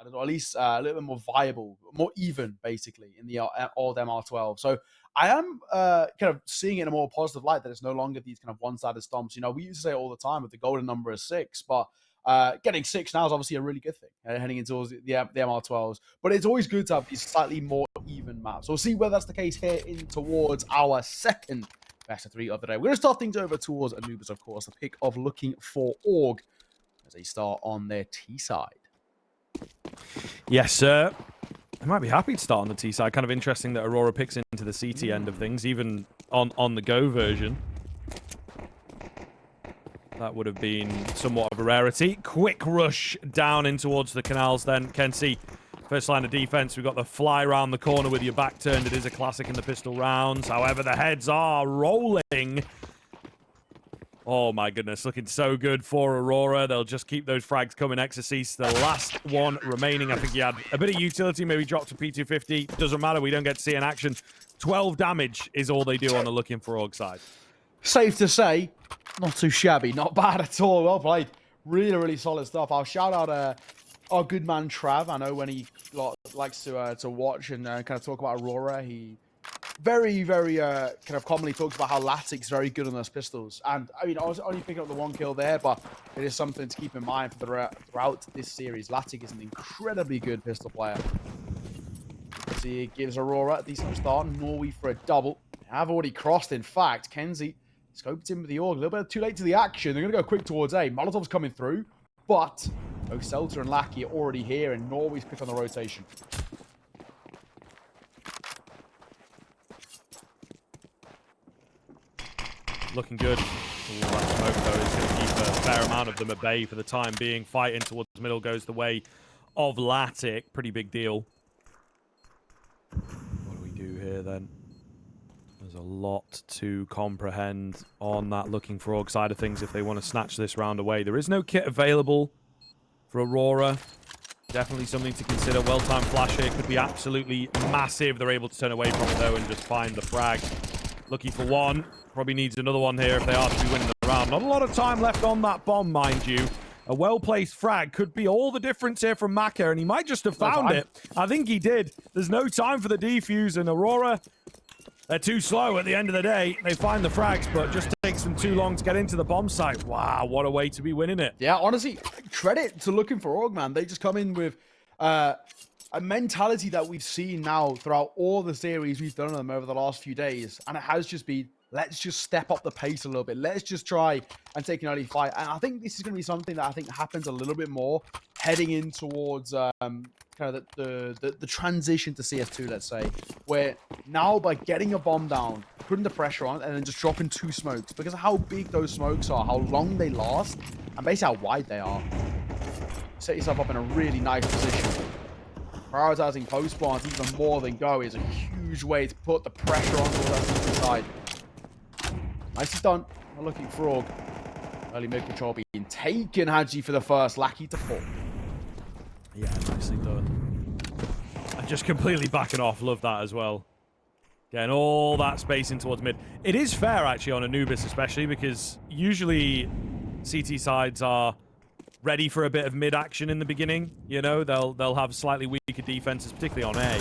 I don't know, at least a little bit more viable, more even, basically, in the old MR12. So I am kind of seeing it in a more positive light that it's no longer these kind of one-sided stomps. You know, we used to say it all the time with the golden number is 6, but getting 6 now is obviously a really good thing heading into the MR12s. But it's always good to have these slightly more even maps. So we'll see whether that's the case here in towards our second best of 3 of the day. We're going to start things over towards Anubis, of course, the pick of Looking4Org as they start on their T side. Yes, sir. I might be happy to start on the T side. Kind of interesting that Aurora picks into the CT end of things, even on the Go version. That would have been somewhat of a rarity. Quick rush down in towards the canals then. KENSi, first line of defense. We've got the fly around the corner with your back turned. It is a classic in the pistol rounds. However, the heads are rolling. Oh my goodness, looking so good for Aurora. They'll just keep those frags coming. Exorcist, the last one remaining. I think he had a bit of utility, maybe dropped a P250. Doesn't matter, we don't get to see an action. 12 damage is all they do on the Looking4Org side. Safe to say, not too shabby, not bad at all. Well played. Really, really solid stuff. I'll shout out our good man Trav. I know when he likes to watch and kind of talk about Aurora, he very, very kind of commonly talks about how lattykk's very good on those pistols. And I mean, I was only picking up the 1 kill there, but it is something to keep in mind for throughout this series. Lattykk is an incredibly good pistol player. See, it gives Aurora a decent start. Norway for a double. They have already crossed, in fact. KENSi scoped him with the AUG. A little bit too late to the action. They're going to go quick towards A. Molotov's coming through, but both SELLTER and lattykk are already here, and Norway's quick on the rotation. Looking good. Ooh, that smoke, though, is going to keep a fair amount of them at bay for the time being. Fighting towards the middle goes the way of lattykk. Pretty big deal. What do we do here, then? There's a lot to comprehend on that Looking4Org side of things if they want to snatch this round away. There is no kit available for Aurora. Definitely something to consider. Well-timed flash here could be absolutely massive. They're able to turn away from it, though, and just find the frag. Looking for one. Probably needs another one here if they are to be winning the round. Not a lot of time left on that bomb, mind you. A well-placed frag could be all the difference here from Maka, and he might just have found it. I think he did. There's no time for the defuse, and Aurora, they're too slow at the end of the day. They find the frags, but just takes them too long to get into the bomb site. Wow, what a way to be winning it. Yeah, honestly, credit to Looking4Org, man. They just come in with a mentality that we've seen now throughout all the series we've done on them over the last few days, and it has just been, let's just step up the pace a little bit. Let's just try and take an early fight. And I think this is going to be something that I think happens a little bit more heading in towards kind of the transition to CS2, let's say, where now by getting a bomb down, putting the pressure on, and then just dropping 2 smokes, because of how big those smokes are, how long they last, and basically how wide they are, set yourself up in a really nice position. Prioritizing post spawns even more than go is a huge way to put the pressure on towards that CT side. Nicely done. Looking4Org. Early mid control being taken. hAdji for the first. Lackey to 4. Yeah, nicely done. And just completely backing off. Love that as well. Getting all that space in towards mid. It is fair, actually, on Anubis especially, because usually CT sides are ready for a bit of mid action in the beginning. You know, they'll have slightly weaker defenses, particularly on A.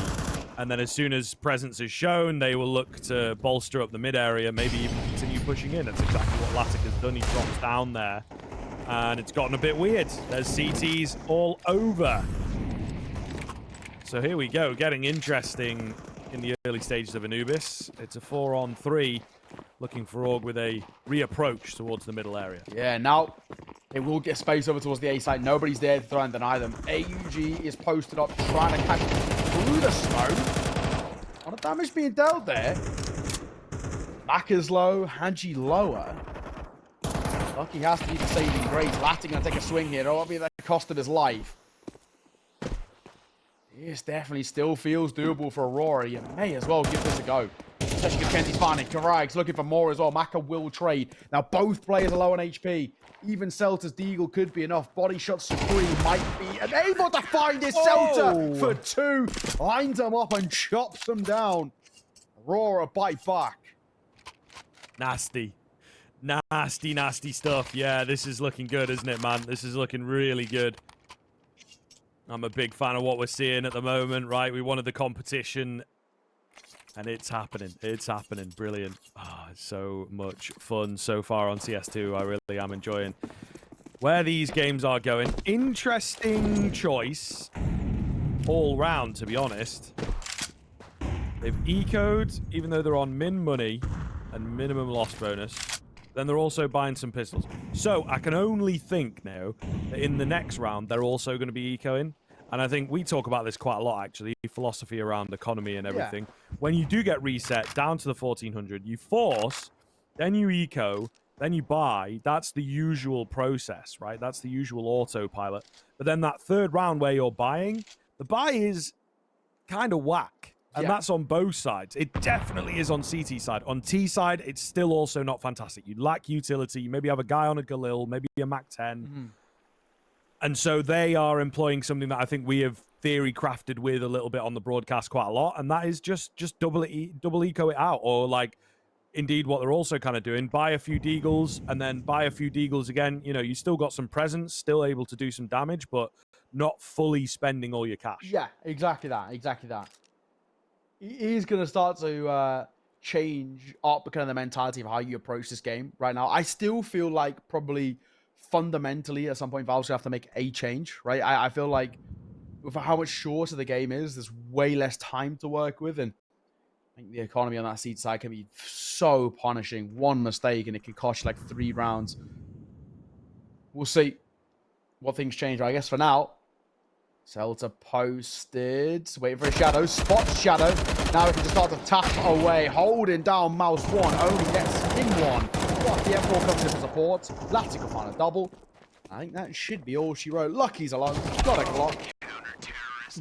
And then as soon as presence is shown, they will look to bolster up the mid area, maybe even continue pushing in. That's exactly what lattykk has done. He drops down there. And it's gotten a bit weird. There's CTs all over. So here we go, getting interesting in the early stages of Anubis. It's a 4-on-3. Looking4Org with a reapproach towards the middle area. Yeah, now it will get space over towards the A side. Nobody's there to try and deny them. AUG is posted up, trying to catch through the smoke. A lot of damage being dealt there. Maka's low, hAdji lower. Lucky has to be the saving grace. lattykk gonna take a swing here. That'll be at the cost of his life. This definitely still feels doable for Aurora. You may as well give this a go. Especially if KENSi's finding. Karag's looking for more as well. Maka will trade. Now both players are low on HP. Even SELLTER's deagle could be enough. Body shot Supreme might be unable to find his SELLTER for 2. Lines them up and chops them down. Aurora bite back. Nasty. Nasty, nasty stuff. Yeah, this is looking good, isn't it, man? This is looking really good. I'm a big fan of what we're seeing at the moment, right? We wanted the competition, and it's happening. It's happening. Brilliant. Oh, it's so much fun so far on CS2. I really am enjoying where these games are going. Interesting choice all round, to be honest. They've ecoed, even though they're on min money and minimum loss bonus. Then they're also buying some pistols. So I can only think now that in the next round, they're also going to be ecoing. And I think we talk about this quite a lot, actually, philosophy around economy and everything. Yeah. When you do get reset down to the 1400, you force, then you eco, then you buy. That's the usual process, right? That's the usual autopilot. But then that third round where you're buying, the buy is kind of whack. And that's on both sides. It definitely is on CT side. On T side, it's still also not fantastic. You lack utility. You maybe have a guy on a Galil, maybe a Mac 10. Mm-hmm. And so they are employing something that I think we have theory crafted with a little bit on the broadcast quite a lot. And that is just double eco it out. Or like, indeed, what they're also kind of doing, buy a few deagles and then buy a few deagles again. You know, you still got some presence, still able to do some damage, but not fully spending all your cash. Yeah, exactly that. Exactly that. He's going to start to change up kind of the mentality of how you approach this game right now. I still feel like probably fundamentally at some point Valve's going to have to make a change, right? I feel like with how much shorter the game is, there's way less time to work with. And I think the economy on that seed side can be so punishing. One mistake and it can cost you like 3 rounds. We'll see what things change. I guess for now, SELLTER posted, waiting for a shadow, spots shadow. Now we can just start to tap away, holding down mouse 1, only gets in 1. But the M4 comes in for support. lattykk will find a double. I think that should be all she wrote. Lucky's alone, got a Glock.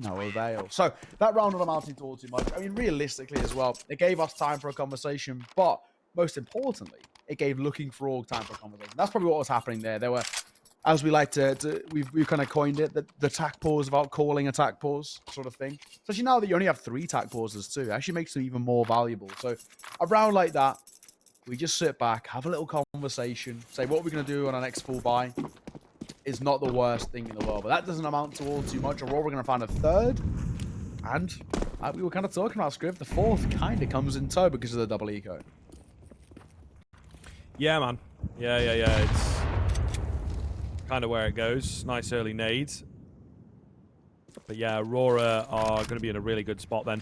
No avail. So that round not amounting to all too much. I mean, realistically as well, it gave us time for a conversation, but most importantly, it gave Looking4Org time for a conversation. That's probably what was happening there. There were, as we like we've kind of coined it, the tack pause without calling a tack pause sort of thing. Especially now that you only have 3 tack pauses too, it actually makes them even more valuable. So a round like that, we just sit back, have a little conversation, say what we're going to do on our next full buy is not the worst thing in the world. But that doesn't amount to all too much. Aurora, we're going to find a 3rd. And like we were kind of talking about, Scriv, the 4th kind of comes in tow because of the double eco. Yeah, man. Yeah. It's kind of where it goes. Nice early nades. But yeah, Aurora are going to be in a really good spot then.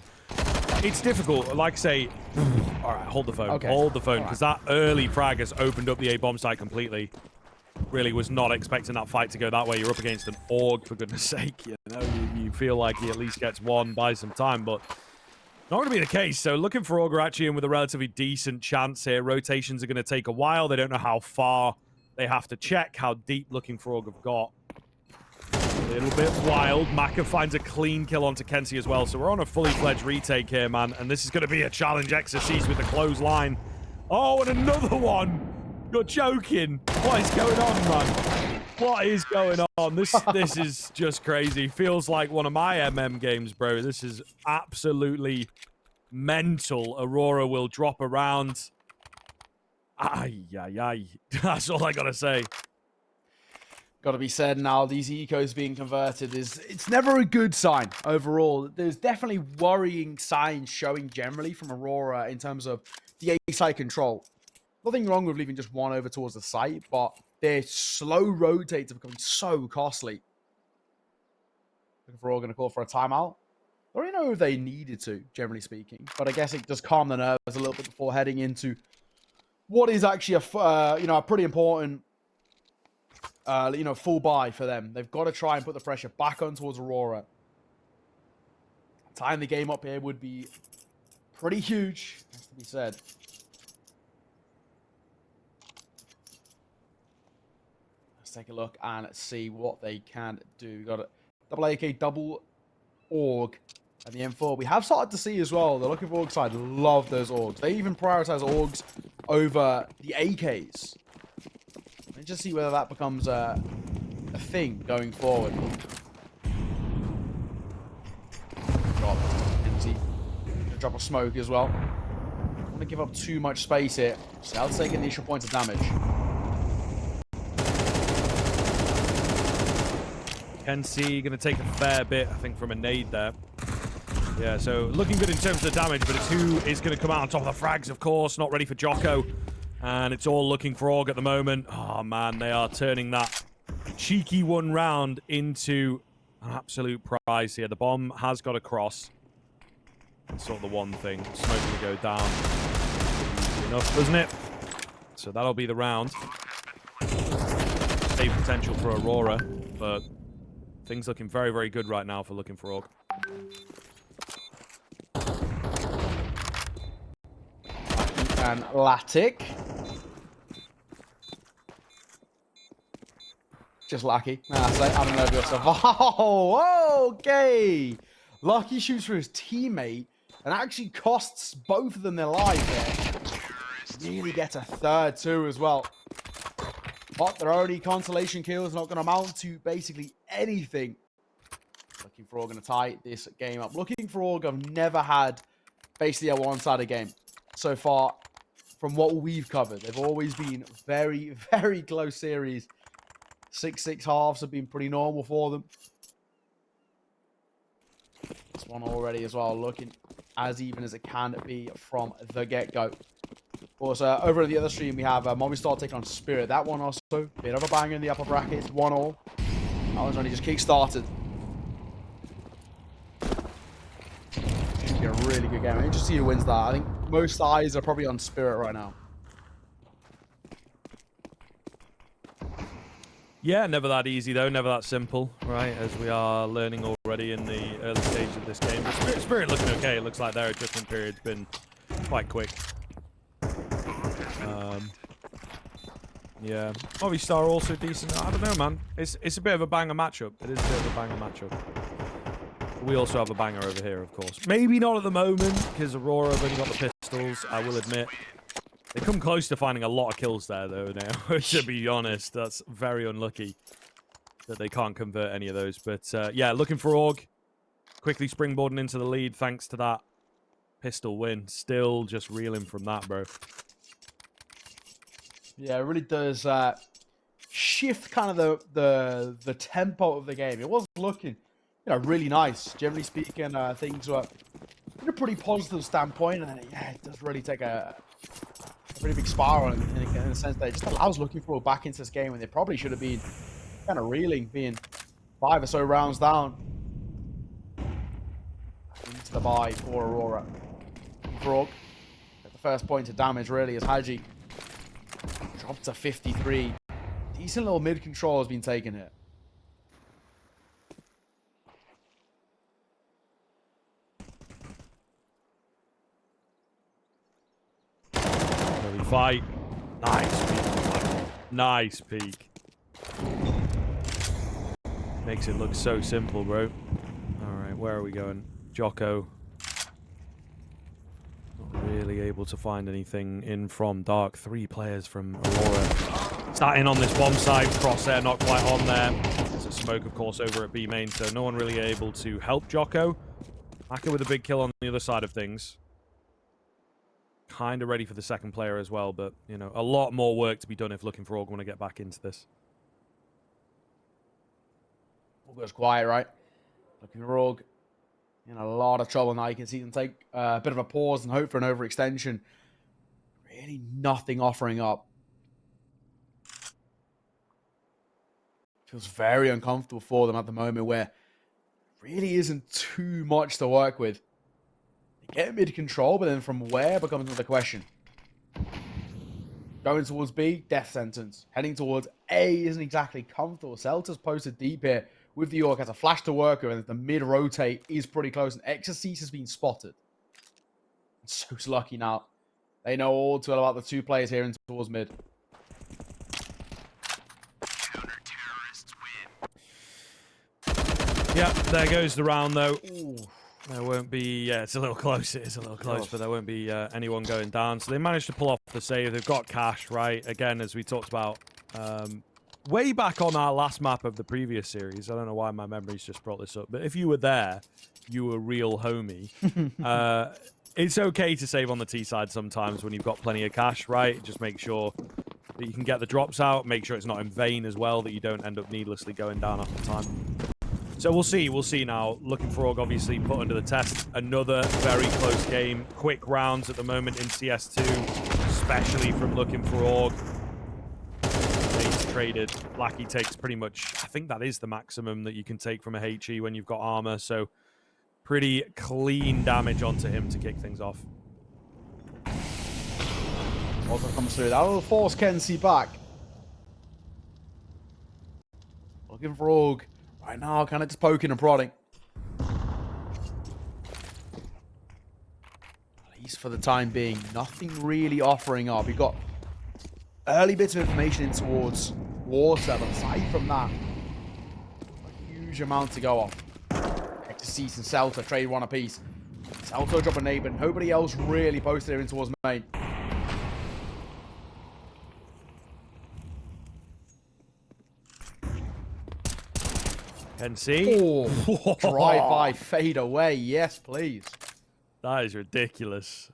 It's difficult. Like I say, all right, hold the phone. Okay. Hold the phone, because that early frag has opened up the A bomb site completely. Really was not expecting that fight to go that way. You're up against an AUG, for goodness sake. You know, you feel like he at least gets one, buys some time, but not going to be the case. So Looking4Org are actually in with a relatively decent chance here. Rotations are going to take a while. They don't know how far they have to check, how deep Looking4Org have got. A little bit wild. Maka finds a clean kill onto KENSi as well. So we're on a fully fledged retake here, man. And this is going to be a challenge exercise with the clothesline. Oh, and another one. You're joking. What is going on, man? What is going on? This is just crazy. Feels like one of my MM games, bro. This is absolutely mental. Aurora will drop around. Ay. That's all I gotta say. Gotta be said now, these ecos being converted it's never a good sign overall. There's definitely worrying signs showing generally from Aurora in terms of the A site control. Nothing wrong with leaving just one over towards the site, but their slow rotates are becoming so costly. Looking4Org going to call for a timeout. I don't know if they needed to, generally speaking, but I guess it does calm the nerves a little bit before heading into what is actually a pretty important full buy for them. They've got to try and put the pressure back on towards Aurora. Tying the game up here would be pretty huge, has to be said. Take a look and see what they can do. We've got a double AK, double AUG, and the M4. We have started to see as well, the Looking4Org side love those AUGs. They even prioritize AUGs over the AKs. Let's just see whether that becomes a thing going forward. Drop a smoke as well. Don't want to give up too much space here. So I'll take initial points of damage. KENSi going to take a fair bit, I think, from a nade there. Yeah, so looking good in terms of the damage, but it's who is going to come out on top of the frags, of course. Not ready for djoko. And it's all Looking4Org at the moment. Oh, man, they are turning that cheeky one round into an absolute prize here. The bomb has got across. That's sort of the one thing. Smoke will go down. Easy enough, doesn't it? So that'll be the round. Save potential for Aurora, but things looking very, very good right now for Looking4Org. And lattykk. Just lucky. I don't know if you'll survive. Oh, okay. Lucky shoots for his teammate and actually costs both of them their life there. Nearly gets a third too as well. But their only consolation kill is not going to amount to basically anything. Looking4Org going to tie this game up. Looking4Org have never had basically a one-sided game so far from what we've covered. They've always been very, very close series. 6-6 halves have been pretty normal for them. This one already as well, looking as even as it can be from the get-go. Of course, over at the other stream, we have Movistar taking on Spirit. That one also, bit of a banger in the upper brackets, 1-1. That one's only just kick-started. Should be a really good game. Interesting to see who wins that. I think most eyes are probably on Spirit right now. Yeah, never that easy, though. Never that simple, right? As we are learning already in the early stages of this game. But Spirit looking okay. It looks like their adjustment period's been quite quick. Yeah. Movistar also decent. I don't know, man. It's a bit of a banger matchup. It is a bit of a banger matchup. We also have a banger over here, of course. Maybe not at the moment, because Aurora have only got the pistols, I will admit. They come close to finding a lot of kills there, though, now. To be honest, that's very unlucky that they can't convert any of those. But, yeah, Looking4Org quickly springboarding into the lead thanks to that pistol win. Still just reeling from that, bro. Yeah, it really does shift kind of the tempo of the game. It was looking, really nice. Generally speaking, things were in a pretty positive standpoint, and then it does really take a pretty big spiral in the sense that it just allows Looking4Org back into this game when they probably should have been kind of reeling, being 5 or so rounds down. Into the buy for Aurora. Looking4Org at the first point of damage really as hAdji dropped to 53. Decent little mid control has been taken here. Early fight. Nice peek. Nice peek. Makes it look so simple, bro. Alright, where are we going? djoko. Not really able to find anything in from dark. 3 players from Aurora. Starting on this bomb side. Crosshair not quite on there. There's a smoke, of course, over at B main, so no one really able to help djoko. Maka with a big kill on the other side of things. Kind of ready for the second player as well, but, a lot more work to be done if Looking4Org want to get back into this. All goes quiet, right? Looking4Org in a lot of trouble now. You can see them take a bit of a pause and hope for an overextension. Really nothing offering up. Feels very uncomfortable for them at the moment where really isn't too much to work with. They get mid control, but then from where becomes another question. Going towards B, death sentence. Heading towards A isn't exactly comfortable. SELLTER's posted deep here with the York, has a flash to work with, and the mid rotate is pretty close. And Exorcist has been spotted. So's lucky now. They know all too well about the 2 players here into towards mid. Yeah, there goes the round, though. Ooh. There won't be... Yeah, it's a little close. It is a little close, but there won't be anyone going down. So they managed to pull off the save. They've got cash, right? Again, as we talked about way back on our last map of the previous series. I don't know why my memories just brought this up. But if you were there, you were real homie. It's okay to save on the T side sometimes when you've got plenty of cash, right? Just make sure that you can get the drops out. Make sure it's not in vain as well, that you don't end up needlessly going down after time. So we'll see. We'll see now. Looking4Org obviously put under the test. Another very close game. Quick rounds at the moment in CS2, especially from Looking4Org. He's traded. lattykk takes pretty much, I think that is the maximum that you can take from a hAdji when you've got armor. So pretty clean damage onto him to kick things off. Also comes through. That will force KENSi back. Looking4Org right now, kind of just poking and prodding. At least for the time being, nothing really offering up. You've got early bits of information in towards water, but aside from that, a huge amount to go off. Ecstasy and SELLTER trade one apiece. SELLTER drop a nade, but nobody else really posted there in towards main. KENSi. Oh, drive-by, fade away. Yes, please. That is ridiculous.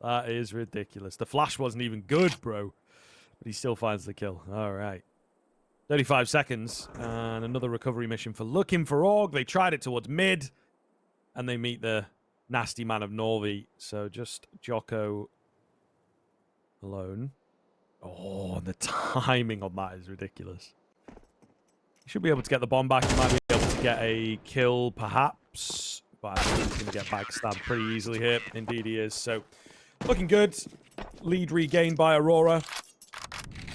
That is ridiculous. The flash wasn't even good, bro. But he still finds the kill. All right. 35 seconds. And another recovery mission for Looking4Org. They tried it towards mid. And they meet the nasty man of Norvi. So just djoko alone. Oh, the timing on that is ridiculous. He should be able to get the bomb back. He might be able to get a kill, perhaps. But I think he's going to get backstabbed pretty easily here. Indeed he is. So, looking good. Lead regained by Aurora.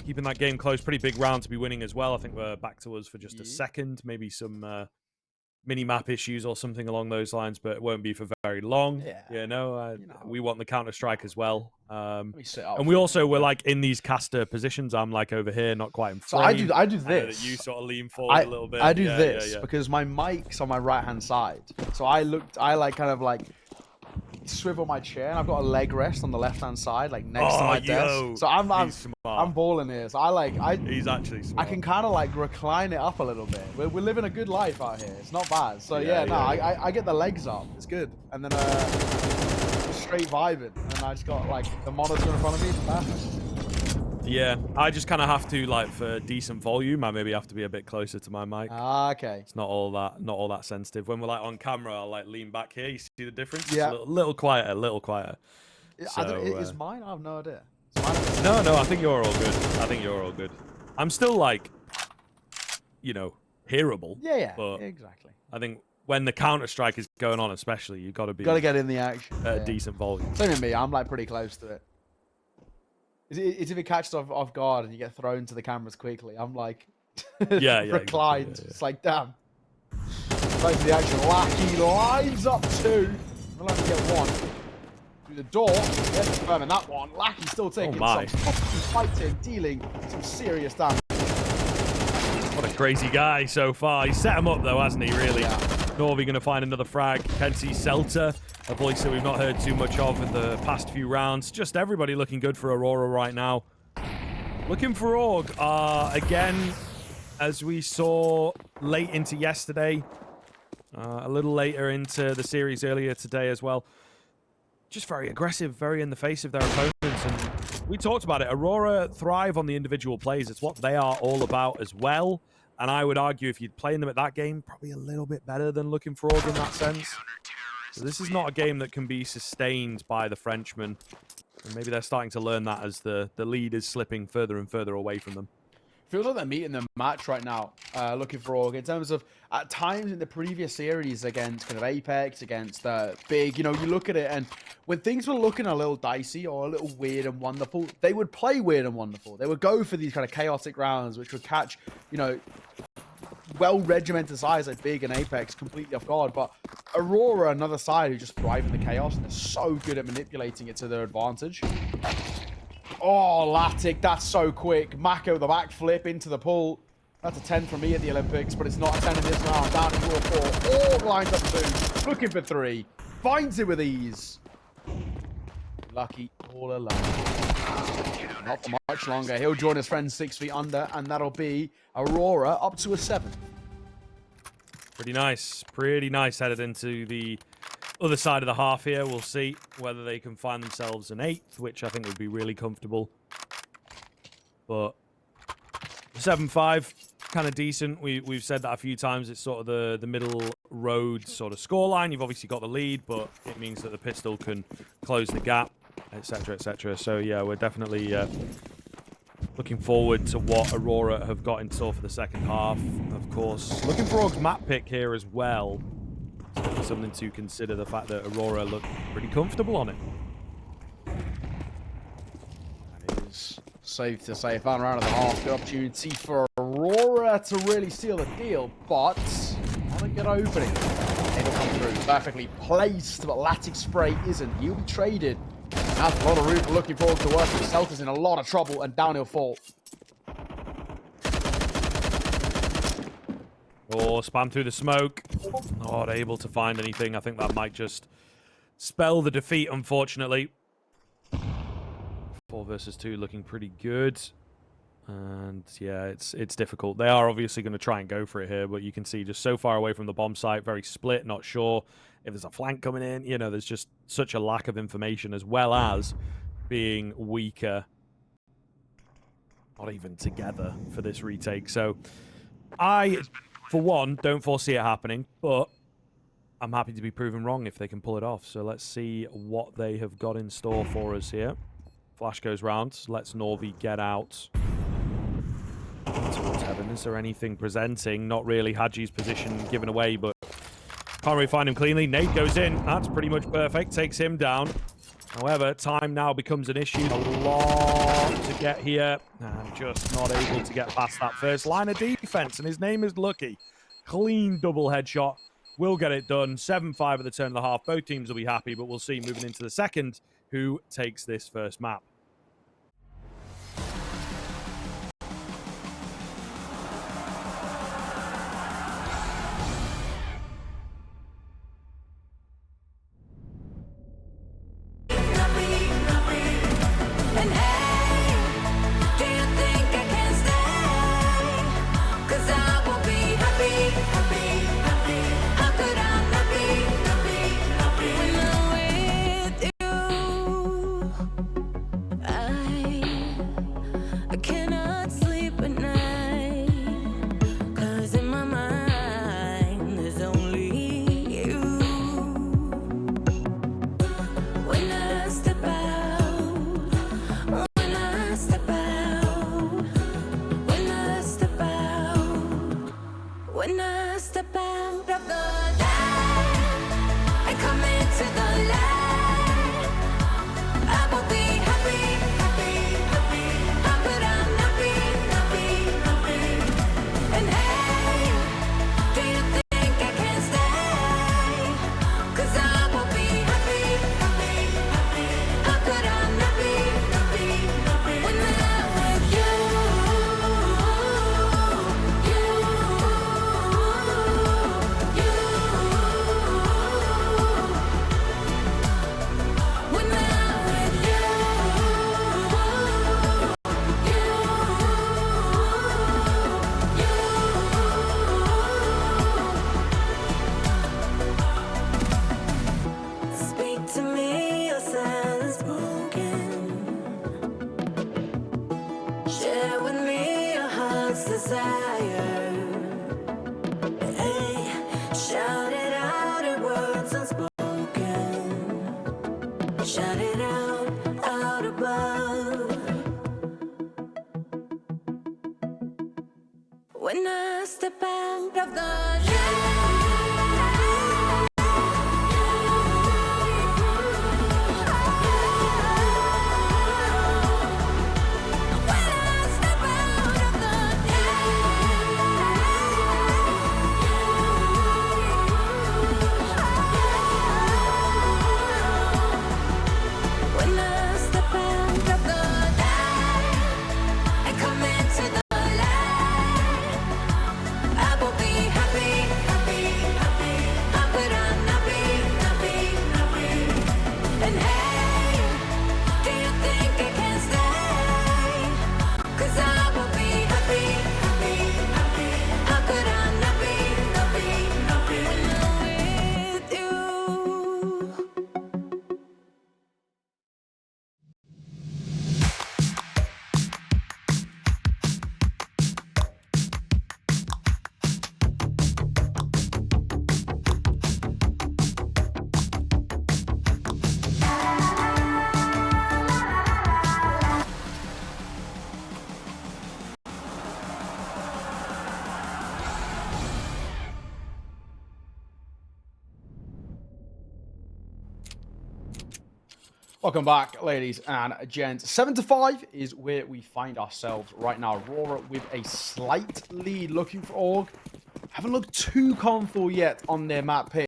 Keeping that game close. Pretty big round to be winning as well. I think we're back to us for just a second. Maybe some mini-map issues or something along those lines, but it won't be for very long. Yeah, we want the Counter-Strike as well. And we also were like in these caster positions. I'm like over here, not quite in front. So I do this. You sort of lean forward a little bit. I do this because my mic's on my right-hand side. So I like kind of like swivel my chair, and I've got a leg rest on the left-hand side, like next to my desk. So I'm balling here. So he's actually smart. I can kind of like recline it up a little bit. We're living a good life out here. It's not bad. So I get the legs up. It's good. And then straight vibing, and I just got like the monitor in front of me. It's perfect. Yeah, I just kind of have to, like, for decent volume, I maybe have to be a bit closer to my mic. Okay. It's not all that sensitive. When we're like on camera, I'll like lean back here. You see the difference? Yeah. It's a little quieter, So, is mine? I have no idea. No, I think you're all good. I'm still like, hearable. Yeah, but exactly. I think when the Counter-Strike is going on, especially, you've got to be. Got to get in the action. At a decent volume. Same with me. I'm like pretty close to it. It's if it catches off guard and you get thrown to the cameras quickly. I'm like, reclined. Exactly. It's like, damn. Close to the action. lattykk lines up two. We'll only get one. Through the door. Yes, confirming that one. lattykk still taking some fighting, dealing some serious damage. What a crazy guy so far. He set him up though, hasn't he, really? Yeah. Norvi going to find another frag. KENSi, SELLTER, a voice that we've not heard too much of in the past few rounds. Just everybody looking good for Aurora right now. Looking4Org are, again, as we saw late into yesterday, a little later into the series earlier today as well, just very aggressive, very in the face of their opponents. And we talked about it. Aurora thrive on the individual plays. It's what they are all about as well. And I would argue if you'd playing them at that game, probably a little bit better than Looking4Org in that sense. So this is not a game that can be sustained by the Frenchmen. And maybe they're starting to learn that as the lead is slipping further and further away from them. Feels like they're meeting the match right now, Looking4Org, in terms of at times in the previous series against kind of Apex, against Big, you look at it, and when things were looking a little dicey or a little weird and wonderful, they would play weird and wonderful. They would go for these kind of chaotic rounds, which would catch, well-regimented sides like Big and Apex completely off guard. But Aurora, another side who just thrive in the chaos, and they're so good at manipulating it to their advantage. Oh, lattykk, that's so quick. Maka with a backflip into the pool. That's a 10 from me at the Olympics, but it's not a 10 in this round. Down to 4-4. Org lines up 2. Looking for 3. Finds it with ease. lattykk all alone. Not for much longer. He'll join his friends 6 feet under, and that'll be Aurora up to a 7. Pretty nice. Pretty nice headed into the other side of the half here. We'll see whether they can find themselves an 8th, which I think would be really comfortable. But 7-5, kind of decent. We've said that a few times. It's sort of the middle road sort of scoreline. You've obviously got the lead, but it means that the pistol can close the gap, etc., etc. So yeah, we're definitely looking forward to what Aurora have got in store for the second half. Of course, Looking4Org's map pick here as well. Something to consider, the fact that Aurora look pretty comfortable on it. That is safe to say. Final round of the half. Good opportunity for Aurora to really seal the deal, but not a good opening. It'll come through. Perfectly placed, but lattykk spray isn't. He'll be traded. That's a lot of room for Looking4Org to work with. SELLTER's in a lot of trouble and downhill fall. Or spam through the smoke. Not able to find anything. I think that might just spell the defeat, unfortunately. 4 versus 2 looking pretty good. And yeah, it's difficult. They are obviously going to try and go for it here, but you can see just so far away from the bomb site, very split, not sure if there's a flank coming in. You know, there's just such a lack of information, as well as being weaker. Not even together for this retake. So I, for one, don't foresee it happening, but I'm happy to be proven wrong if they can pull it off. So let's see what they have got in store for us here. Flash goes round. Let's Norvi get out towards heaven. Is there anything presenting? Not really. hAdji's position given away, but can't really find him cleanly. Nade goes in. That's pretty much perfect. Takes him down. However, time now becomes an issue. A lot to get here. And just not able to get past that first line of defense. And his name is Lucky. Clean double headshot. Will get it done. 7-5 at the turn of the half. Both teams will be happy, but we'll see moving into the second who takes this first map. Happy Welcome back, ladies and gents. 7-5 is where we find ourselves right now. Aurora with a slight lead. Looking4Org haven't looked too comfortable yet on their map pick.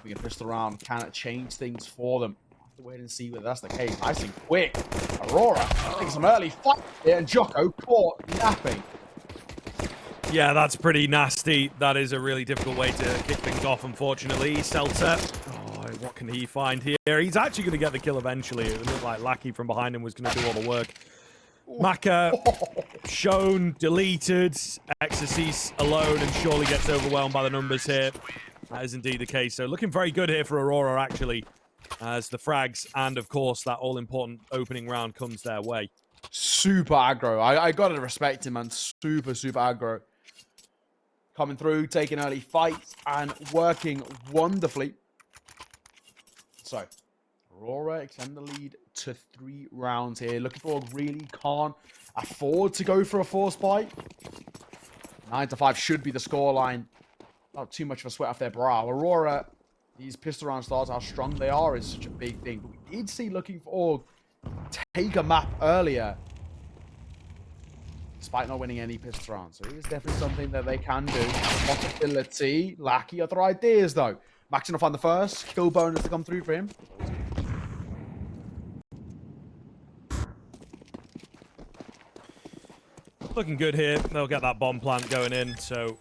We can push around, can it change things for them? We'll have to wait and see whether that's the case. Nice and quick. Aurora taking some early fight here, and djoko caught napping. Yeah, that's pretty nasty. That is a really difficult way to kick things off, unfortunately. SELLTER. What can he find here? He's actually going to get the kill eventually. It looked like lattykk from behind him was going to do all the work. Maka shown, deleted. xArcsis alone and surely gets overwhelmed by the numbers here. That is indeed the case. So looking very good here for Aurora, actually, as the frags and, of course, that all-important opening round comes their way. Super aggro. I got to respect him, man. Super aggro. Coming through, taking early fights and working wonderfully. So, Aurora extend the lead to 3 rounds here. Looking4Org really can't afford to go for a force buy. 9-5 should be the scoreline. Not too much of a sweat off their brow. Aurora, these pistol round starts, how strong they are is such a big thing. But we did see Looking4Org take a map earlier, despite not winning any pistol rounds. So it is definitely something that they can do. Possibility. Lackey other ideas, though. Max gonna find the first kill bonus to come through for him. Looking good here. They'll get that bomb plant going in. So,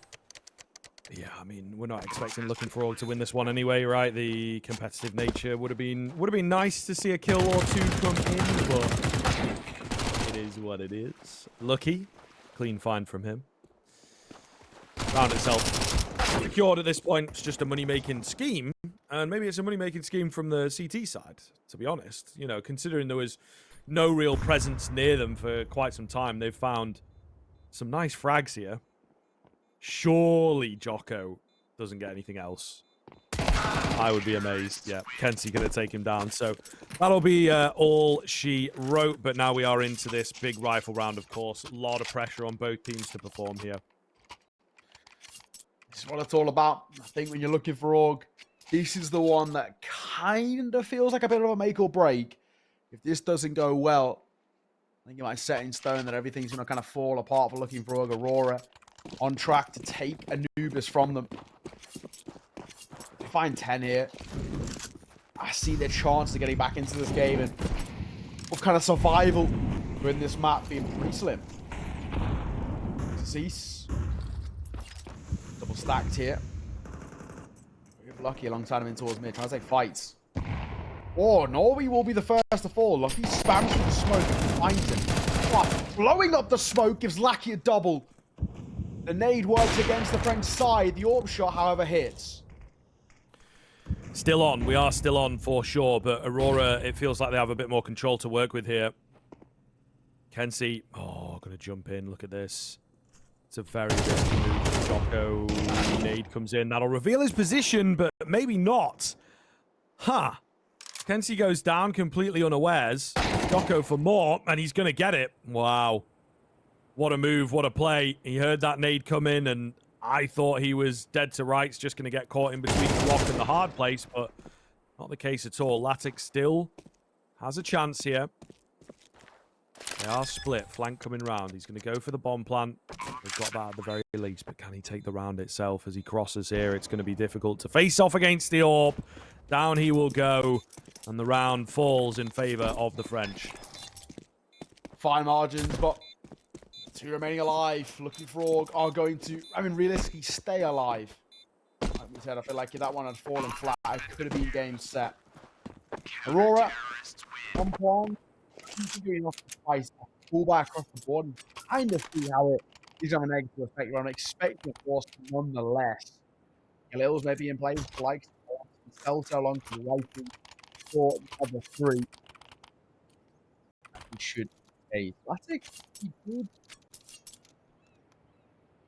yeah, I mean, we're not expecting Looking4Org to win this one anyway, right? The competitive nature would have been nice to see a kill or two come in, but it is what it is. Lucky, clean find from him. Round itself secured at this point. It's just a money-making scheme, and maybe it's a money-making scheme from the CT side, to be honest. You know, considering there was no real presence near them for quite some time, they've found some nice frags here. Surely djoko doesn't get anything else. I would be amazed. Yeah, KENSi going to take him down. So that'll be all she wrote, but now we are into this big rifle round, of course. A lot of pressure on both teams to perform here. This is what it's all about. I think when you're Looking4Org, this is the one that kind of feels like a bit of a make or break. If this doesn't go well, I think you might set in stone that everything's going to kind of fall apart for Looking4Org. Aurora on track to take Anubis from them. They find 10 here. I see their chance to getting back into this game and what kind of survival in this map being pretty slim. Cease. Double stacked here. Lucky alongside him in towards mid. Trying to take fights. Oh, Norway will be the first to fall. Lucky spams with the smoke and finds him. Oh, blowing up the smoke gives Lackey a double. The nade works against the French side. The AWP shot, however, hits. Still on. We are still on for sure, but Aurora, it feels like they have a bit more control to work with here. KENSi, oh, going to jump in. Look at this. It's a very risky move. djoko nade comes in. That'll reveal his position, but maybe not. Huh. KENSi goes down completely unawares. djoko for more, and he's going to get it. Wow. What a move, what a play. He heard that nade come in, and I thought he was dead to rights, just going to get caught in between the rock and the hard place, but not the case at all. lattykk still has a chance here. They are split. Flank coming round. He's going to go for the bomb plant. They've got that at the very least, but can he take the round itself as he crosses here? It's going to be difficult to face off against the AWP. Down he will go, and the round falls in favor of the French. Fine margins, but 2 remaining alive. Looking4Org are going to, I mean, realistically, stay alive. Like we said, I feel like if that one had fallen flat, it could have been game set. Aurora, on point. Doing off the twice, pull back across the board and kind of see how it is on a negative effect. But I'm expecting a force nonetheless. Galil's maybe in place, like SELLTER along to the right for number 3. He should be. lattykk, he good.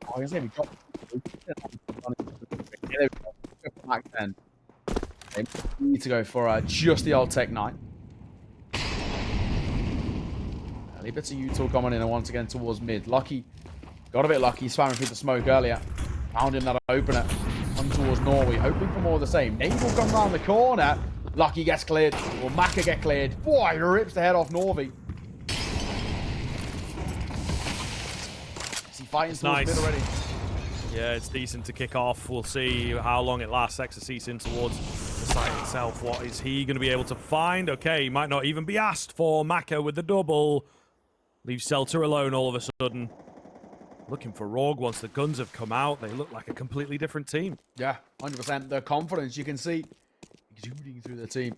Oh, I was going to say we got back then. They need to go for just the old Tech 9. A bit of Utah coming in and once again towards mid. Lucky. Got a bit lucky. Spamming through the smoke earlier. Found him that opener. Come towards Norway. Hoping for more of the same. Nade will come around the corner. Lucky gets cleared. Will Maka get cleared? Boy, he rips the head off Norvi. Is he fighting towards mid already? Yeah, it's decent to kick off. We'll see how long it lasts. exorciS in towards the site itself. What is he going to be able to find? Okay, he might not even be asked for. Maka with the double. Leaves SELLTER alone all of a sudden. Looking4Org, once the guns have come out, they look like a completely different team. Yeah, 100%. Their confidence, you can see exuding through the team.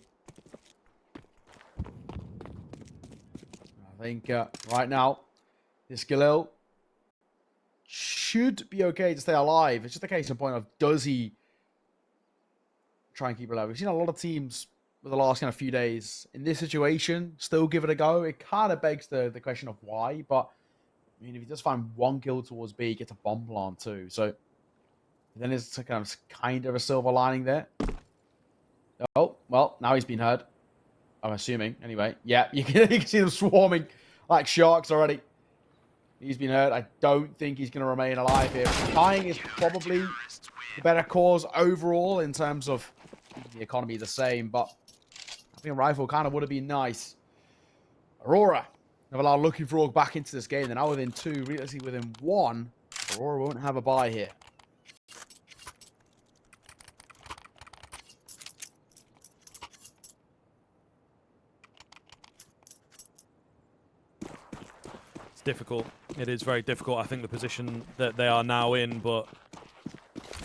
I think right now, this Galil should be okay to stay alive. It's just a case in point of, does he try and keep it alive? We've seen a lot of teams with the last kind of few days in this situation still give it a go. It kind of begs the question of why, but I mean, if he does find one kill towards B, he gets a bomb plant too. So then it's kind of a silver lining there. Oh, well, now he's been heard. I'm assuming. Anyway, yeah, you can see them swarming like sharks already. He's been hurt. I don't think he's going to remain alive here. Dying is probably the better cause overall in terms of the economy the same, but having a rifle kind of would have been nice. Aurora have allowed Looking4Org back into this game. They're now within 2, realistically within 1. Aurora won't have a bye here. It's difficult. It is very difficult. I think the position that they are now in, but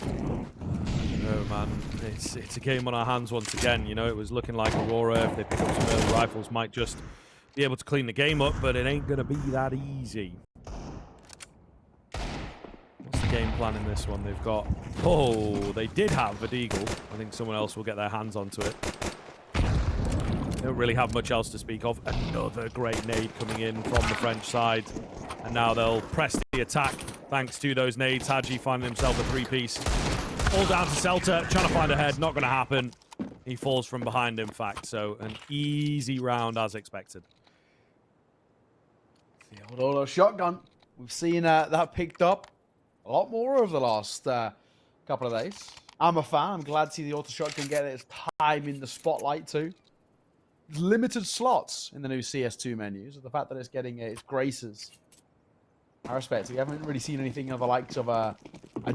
oh man, it's a game on our hands once again. You know, it was looking like Aurora, if they pick up some early rifles, might just be able to clean the game up, but it ain't gonna be that easy. What's the game plan in this one? They've got, oh, they did have a deagle. I think someone else will get their hands onto it. They don't really have much else to speak of. Another great nade coming in from the French side. And now they'll press the attack thanks to those nades. hAdji finding himself a 3-piece. All down to SELLTER, trying to find a head. Not going to happen. He falls from behind, in fact. So an easy round as expected. The old auto shotgun. We've seen that picked up a lot more over the last couple of days. I'm a fan. I'm glad to see the auto shotgun get its time in the spotlight too. Limited slots in the new CS2 menus. The fact that it's getting its graces, I respect it. We haven't really seen anything of the likes of a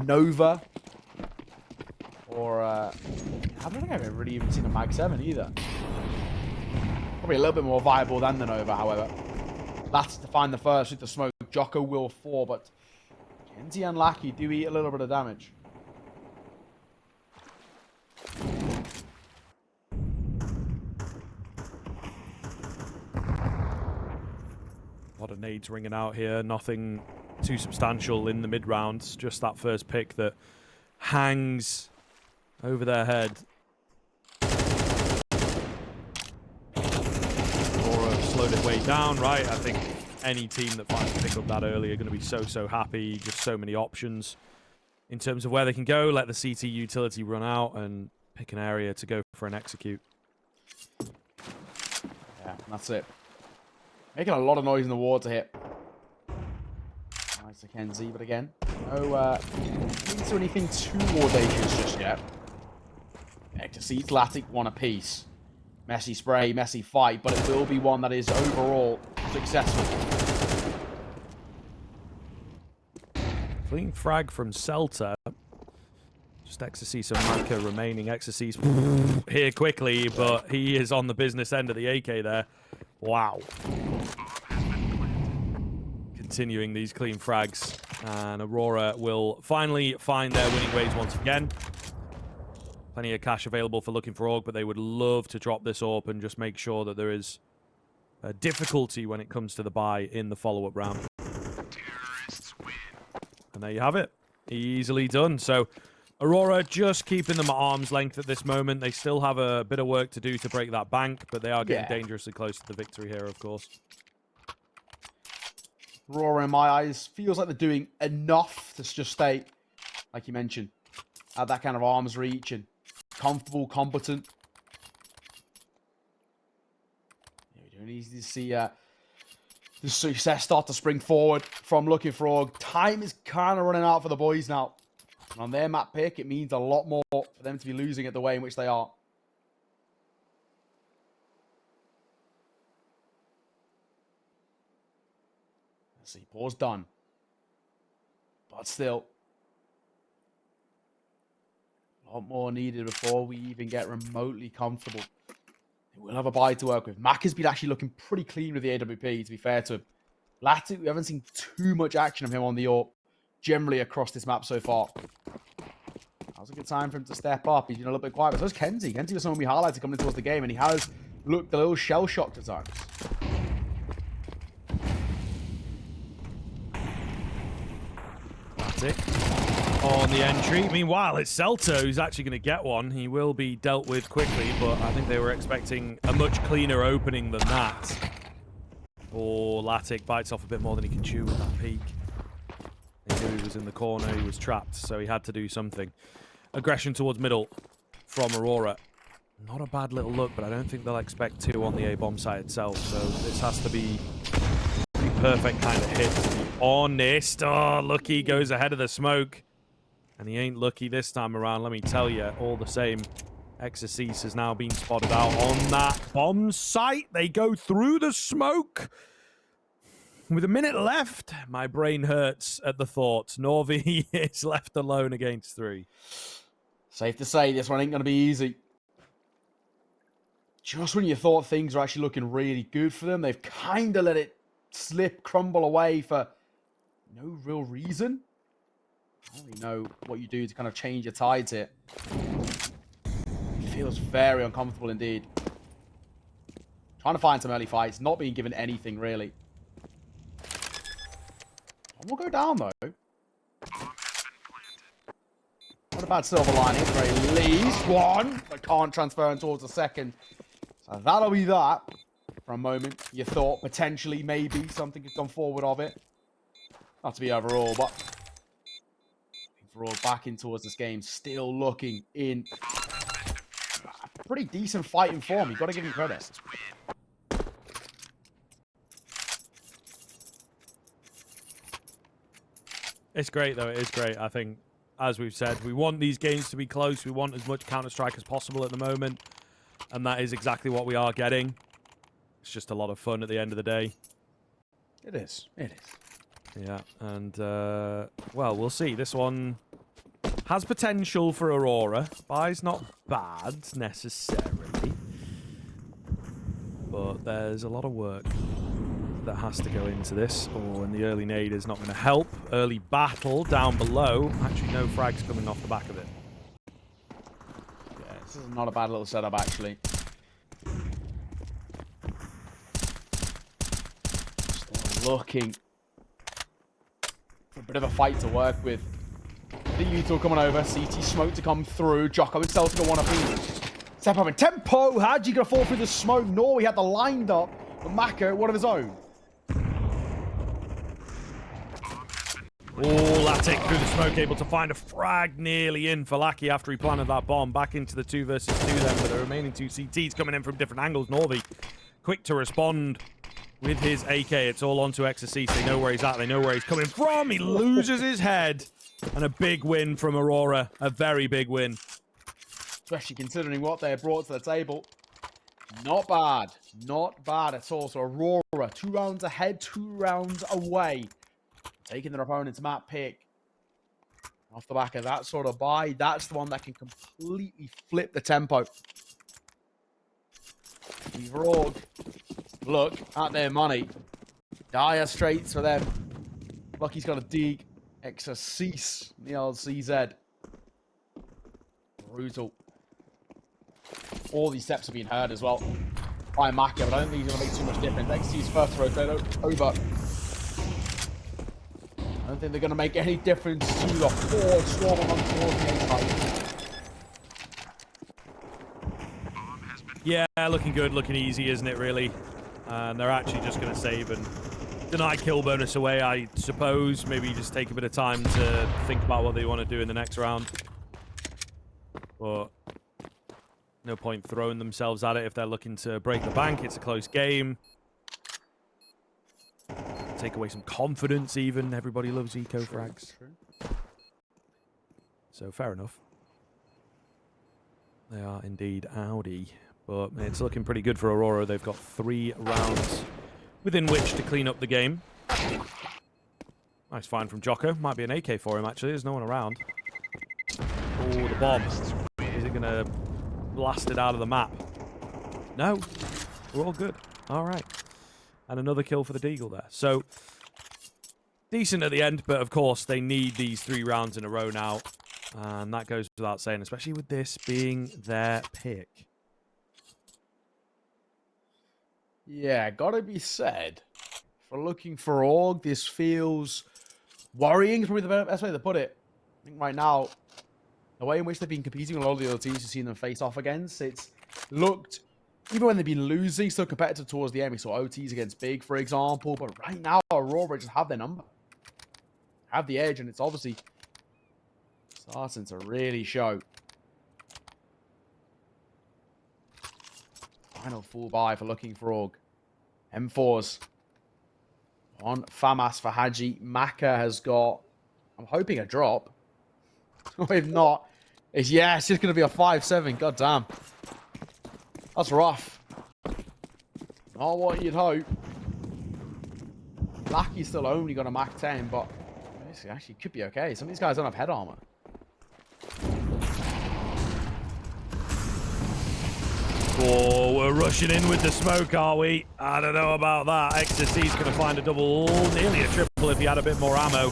Nova or I don't think I've really even seen a Mag 7 either. Probably a little bit more viable than the Nova, however. That's to find the first with the smoke. djoko will 4, but KENSi and lattykk do eat a little bit of damage. A lot of nades ringing out here. Nothing too substantial in the mid-rounds. Just that first pick that hangs over their head. Aurora slowed it way down, right? I think any team that finds to pick up that early are going to be so happy. Just so many options in terms of where they can go. Let the CT utility run out and pick an area to go for an execute. Yeah, that's it. Making a lot of noise in the water here. Nice to KENSi, but again, no didn't do anything too audacious just yet. exorciS, lattykk, one apiece. Messy spray, messy fight, but it will be one that is overall successful. Clean frag from SELLTER. Just exorciS and Maka remaining. exorciS here quickly, but he is on the business end of the AK there. Wow. Continuing these clean frags. And Aurora will finally find their winning ways once again. Plenty of cash available for Looking4Org, but they would love to drop this up and just make sure that there is a difficulty when it comes to the buy in the follow-up round. And there you have it. Easily done. So Aurora just keeping them at arm's length at this moment. They still have a bit of work to do to break that bank, but they are getting dangerously close to the victory here, of course. Aurora, in my eyes, feels like they're doing enough to just stay, like you mentioned, at that kind of arm's reach and comfortable, competent. Yeah, we don't easily see the success start to spring forward from Looking4Org. Time is kind of running out for the boys now. And on their map pick, it means a lot more for them to be losing it the way in which they are. C4's done. But still, a lot more needed before we even get remotely comfortable. We'll have a buy to work with. Maka's been actually looking pretty clean with the AWP, to be fair to him. Lattykk, we haven't seen too much action of him on the AWP, generally across this map so far. That was a good time for him to step up. He's been a little bit quiet. But so is KENSi. KENSi was someone we highlighted coming towards the game, and he has looked a little shell-shocked at times. lattykk on the entry. Meanwhile, it's SELLTER who's actually going to get one. He will be dealt with quickly, but I think they were expecting a much cleaner opening than that. Or lattykk bites off a bit more than he can chew with that peek. He knew he was in the corner, he was trapped, so he had to do something. Aggression towards middle from Aurora. Not a bad little look, but I don't think they'll expect two on the A-bomb site itself, so this has to be a pretty perfect kind of hit, to be honest. Oh, Lucky goes ahead of the smoke. And he ain't lucky this time around, let me tell you. All the same, Exorcist has now been spotted out on that bomb site. They go through the smoke. With a minute left, my brain hurts at the thought. Norvi is left alone against 3. Safe to say, this one ain't going to be easy. Just when you thought things were actually looking really good for them, they've kind of let it slip, crumble away for no real reason. I don't really know what you do to kind of change your tides here. It feels very uncomfortable indeed. Trying to find some early fights, not being given anything really. One will go down though. Not a bad silver lining, at the very least. One, but can't transfer towards the second. So that'll be that. For a moment, you thought potentially, maybe something could come forward of it. Not to be overall, but overall back in towards this game, still looking in a pretty decent fighting form. You've got to give him credit. It's great, though. It is great. I think, as we've said, we want these games to be close. We want as much Counter-Strike as possible at the moment. And that is exactly what we are getting. It's just a lot of fun at the end of the day. It is. It is. Yeah, and, well, we'll see. This one has potential for Aurora. Buy's not bad, necessarily. But there's a lot of work that has to go into this. Oh, and the early nade is not going to help. Early battle down below. Actually, no frags coming off the back of it. Yeah, this is not a bad little setup, actually. Still looking for a bit of a fight to work with. The Util coming over. CT smoke to come through. djoko himself to go 1 apiece. Step up in tempo. hAdji gonna fall through the smoke. Norway had the lined up. But Maka, one of his own. Oh, lattykk through the smoke, able to find a frag nearly in for Lackey after he planted that bomb. Back into the 2 versus 2 then, with the remaining 2 CTs coming in from different angles. Norvi, quick to respond with his AK. It's all onto Exorcist. They know where he's at. They know where he's coming from. He loses his head. And a big win from Aurora. A very big win. Especially considering what they brought to the table. Not bad. Not bad at all. So Aurora, 2 rounds ahead, 2 rounds away. Taking their opponent's map pick. Off the back of that sort of buy, that's the one that can completely flip the tempo. Looking4Org look at their money. Dire straits for them. Lucky's got a dig. Exorcist, the old CZ. Brutal. All these steps are being heard as well by Maka, but I don't think he's going to make too much difference. Exorcist's first rotate over. I don't think they're going to make any difference to the forward swarm amongst the Yeah, looking good, looking easy, isn't it, really? And they're actually just going to save and deny kill bonus away, I suppose. Maybe just take a bit of time to think about what they want to do in the next round. But no point throwing themselves at it if they're looking to break the bank. It's a close game. Take away some confidence even. Everybody loves eco frags. So fair enough. They are indeed Audi. But it's looking pretty good for Aurora. They've got 3 rounds within which to clean up the game. Nice find from djoko. Might be an AK for him, actually. There's no one around. Oh, the bomb. Is it going to blast it out of the map? No. We're all good. All right. And another kill for the deagle there. So, decent at the end, but of course, they need these 3 rounds in a row now. And that goes without saying, especially with this being their pick. Yeah, gotta be said. For Looking4Org, this feels worrying. Is probably the best way to put it. I think right now, the way in which they've been competing with a lot of the other teams you've seen them face off against, it's looked, even when they've been losing, still competitive towards the end. We saw OTs against Big, for example. But right now, Aurora just have their number. Have the edge, and it's obviously starting to really show. Final full buy for Looking4Org. M4s on FAMAS for hAdji. Maka has got, I'm hoping, a drop. If not, it's just going to be a 5-7. God damn. That's rough. Not what you'd hope. Lucky's still only got a Mach 10, but this actually could be okay. Some of these guys don't have head armor. Oh, we're rushing in with the smoke, are we? I don't know about that. XSC's going to find a double, nearly a triple if he had a bit more ammo.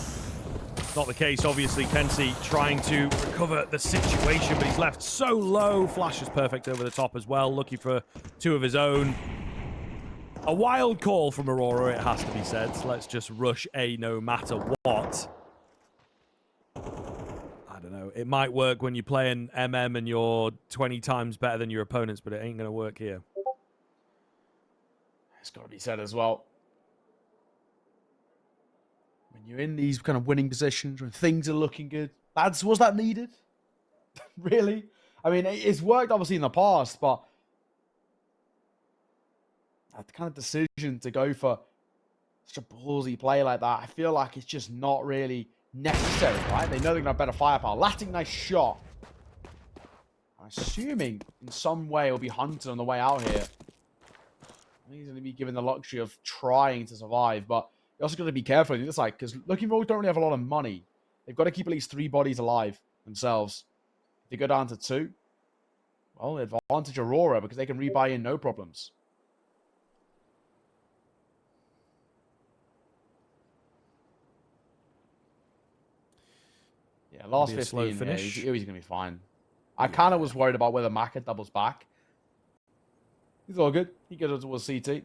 Not the case, obviously. KENSi trying to recover the situation, but he's left so low. Flash is perfect over the top as well, looking for 2 of his own. A wild call from Aurora, it has to be said. So let's just rush A no matter what. I don't know. It might work when you're playing MM and you're 20 times better than your opponents, but it ain't going to work here. It's got to be said as well. When you're in these kind of winning positions, when things are looking good, lads, was that needed? Really? I mean, it's worked obviously in the past, but that kind of decision to go for such a ballsy play like that, I feel like it's just not really necessary, right? They know they're going to have better firepower. lattykk, nice shot. I'm assuming in some way it'll be hunted on the way out here. I think he's going to be given the luxury of trying to survive, but you also got to be careful on the other side, because Looking4Org don't really have a lot of money. They've got to keep at least 3 bodies alive themselves. If they go down to 2, well, advantage Aurora, because they can rebuy in no problems. Yeah, last 15, finish. He's going to be fine. I kind of was worried about whether Maka doubles back. He's all good. He goes towards CT.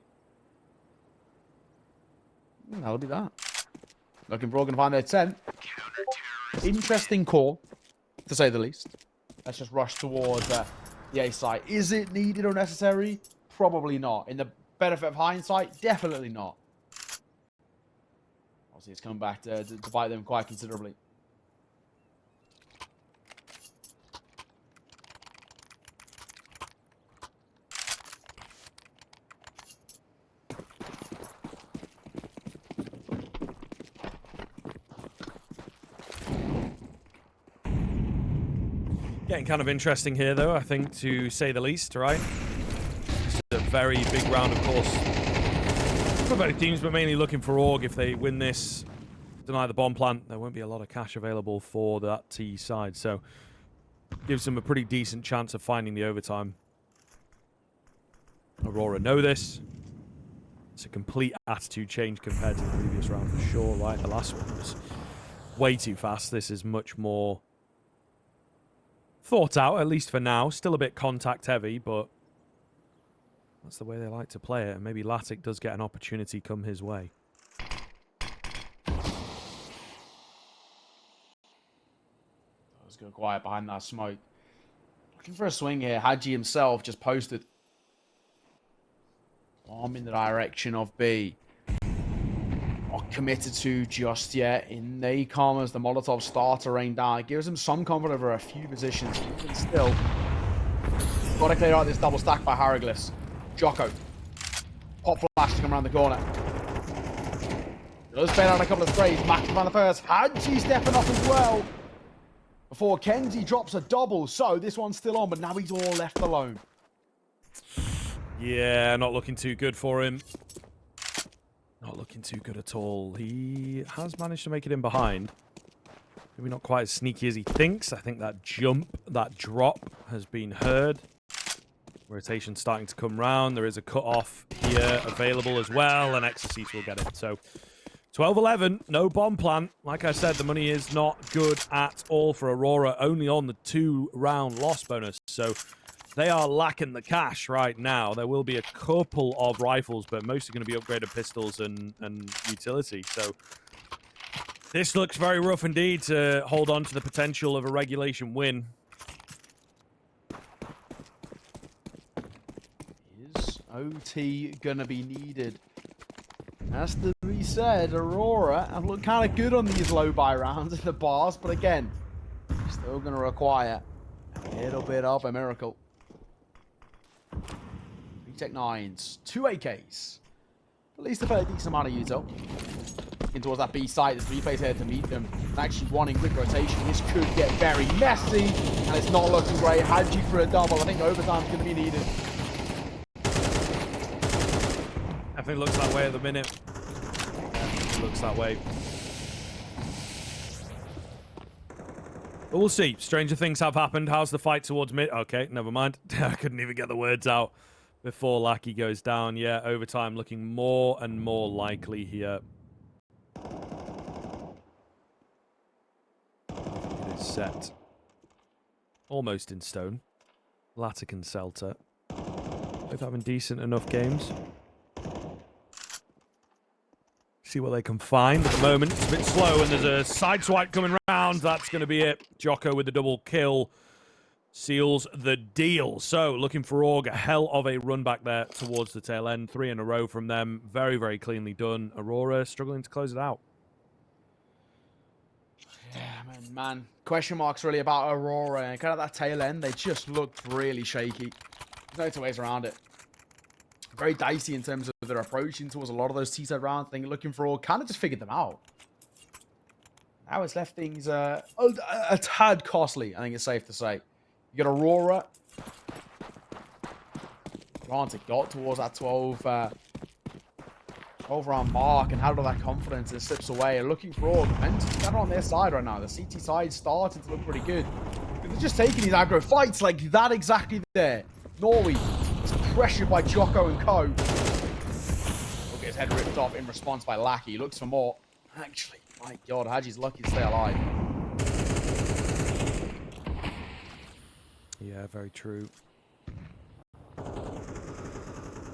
That'll be that. Looking4Org going to find their 10. Interesting call, to say the least. Let's just rush towards the A site. Is it needed or necessary? Probably not. In the benefit of hindsight, definitely not. Obviously, it's come back to bite them quite considerably. Getting kind of interesting here, though, I think, to say the least, right? It's a very big round, of course, for both teams, but mainly Looking4Org. If they win this, deny the bomb plant, there won't be a lot of cash available for that T side, so gives them a pretty decent chance of finding the overtime. Aurora know this. It's a complete attitude change compared to the previous round, for sure, right? The last one was way too fast. This is much more thought out, at least for now. Still a bit contact heavy, but that's the way they like to play it. And maybe lattykk does get an opportunity come his way. Let's go quiet behind that smoke. Looking for a swing here. hAdji himself just posted. Bomb in the direction of B. Not committed to just yet. In they come as the Molotov start to rain down. It gives them some comfort over a few positions. Even still, got to clear out this double stack by hieroglyphs. djoko. Pop flash to come around the corner. Does fade out a couple of sprays. Maka on the first. hAdji stepping up as well. Before KENSi drops a double. So this one's still on, but now he's all left alone. Yeah, not looking too good for him. Not looking too good at all. He has managed to make it in behind. Maybe not quite as sneaky as he thinks. I think that jump, that drop has been heard. Rotation starting to come round. There is a cut-off here available as well, and Exorcist will get it. So 12-11, no bomb plant. Like I said, the money is not good at all for Aurora, only on the 2-round loss bonus. So they are lacking the cash right now. There will be a couple of rifles, but most are going to be upgraded pistols and utility. So this looks very rough indeed to hold on to the potential of a regulation win. Is OT going to be needed? As to be said, Aurora have looked kind of good on these low buy rounds in the bars, but again, still going to require a little bit of a miracle. 3 Tech 9s, 2 AKs. At least a fairly decent amount of util. In towards that B site, there's 3 players here to meet them. And actually one in quick rotation. This could get very messy, and it's not looking great. hAdji for a double. I think overtime's going to be needed. Definitely looks that way at the minute. Looks that way. But we'll see. Stranger things have happened. How's the fight towards mid? Okay, never mind. I couldn't even get the words out before lattykk goes down. Yeah, overtime looking more and more likely here. It is set. Almost in stone. lattykk and SELLTER. Both having decent enough games. See what they can find. At the moment, it's a bit slow, and there's a side swipe coming round. That's going to be it. djoko with the double kill seals the deal. So, Looking4Org, a hell of a run back there towards the tail end. 3 in a row from them. Very, very cleanly done. Aurora struggling to close it out. Yeah, man. Question marks really about Aurora, and kind of that tail end, they just looked really shaky. There's no two ways around it. Very dicey in terms of their approaching towards a lot of those T-side rounds. I think Looking4Org kind of just figured them out. Now it's left things a tad costly, I think it's safe to say. You got Aurora. Granted, got towards that 12 round mark and had all that confidence and slips away. And Looking4Org, momentum's better on their side right now. The CT side starting to look pretty good. They're just taking these aggro fights like that exactly there. Norway is pressured by djoko and co. Look at his head ripped off in response by lattykk. He looks for more. Actually, my God, hAdji's lucky to stay alive. Yeah, very true.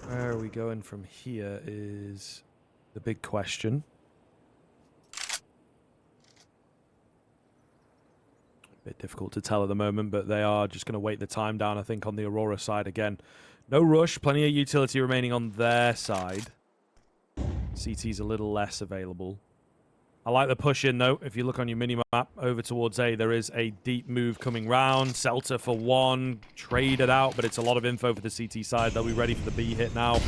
Where are we going from here is the big question. A bit difficult to tell at the moment, but they are just going to wait the time down, I think, on the Aurora side again. No rush, plenty of utility remaining on their side. CT's a little less available. I like the push in, though. If you look on your mini-map over towards A, there is a deep move coming round. SELLTER for 1. Traded out, but it's a lot of info for the CT side. They'll be ready for the B hit now.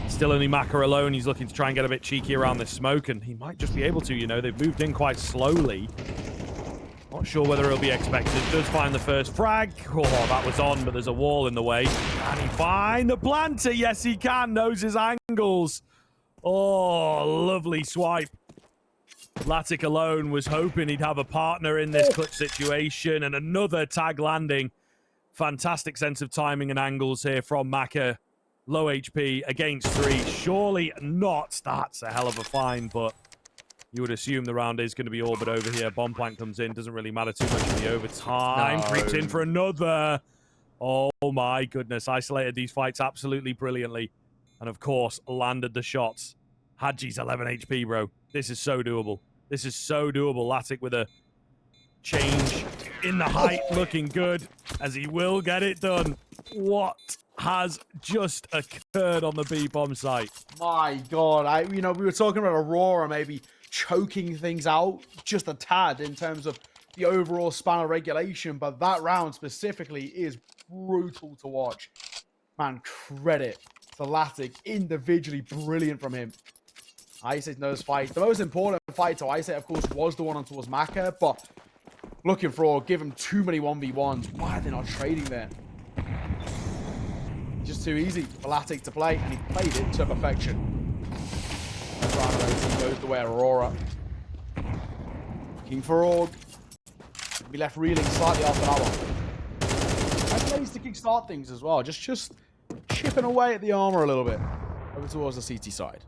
Still only Maka alone. He's looking to try and get a bit cheeky around this smoke, and he might just be able to, you know. They've moved in quite slowly. Not sure whether it'll be expected. Does find the first frag. Oh, that was on, but there's a wall in the way. Can he find the planter? Yes, he can. Knows his angles. Oh, lovely swipe. lattykk alone was hoping he'd have a partner in this clutch situation, and another tag landing. Fantastic sense of timing and angles here from Maka. Low HP against 3. Surely not. That's a hell of a find, but you would assume the round is going to be all but over here. Bomb plant comes in. Doesn't really matter too much in the overtime. No. Creeps in for another. Oh my goodness. Isolated these fights absolutely brilliantly. And of course, landed the shots. hAdji's 11 HP, bro. This is so doable. This is so doable. lattykk with a change in the height, looking good, as he will get it done. What has just occurred on the B-bomb site? My God. We were talking about Aurora maybe choking things out just a tad in terms of the overall span of regulation, but that round specifically is brutal to watch. Man, credit to lattykk. Individually brilliant from him. Ice knows fight. The most important fight to Ice, of course, was the one on towards Maka, but Looking4Org give him too many 1v1s. Why are they not trading there? Just too easy for lattykk to play, and he played it to perfection. That's right. He goes the way of Aurora. Looking4Org. Be left reeling slightly after that one. Nice ways to kickstart things as well. Just chipping away at the armor a little bit. Over towards the CT side.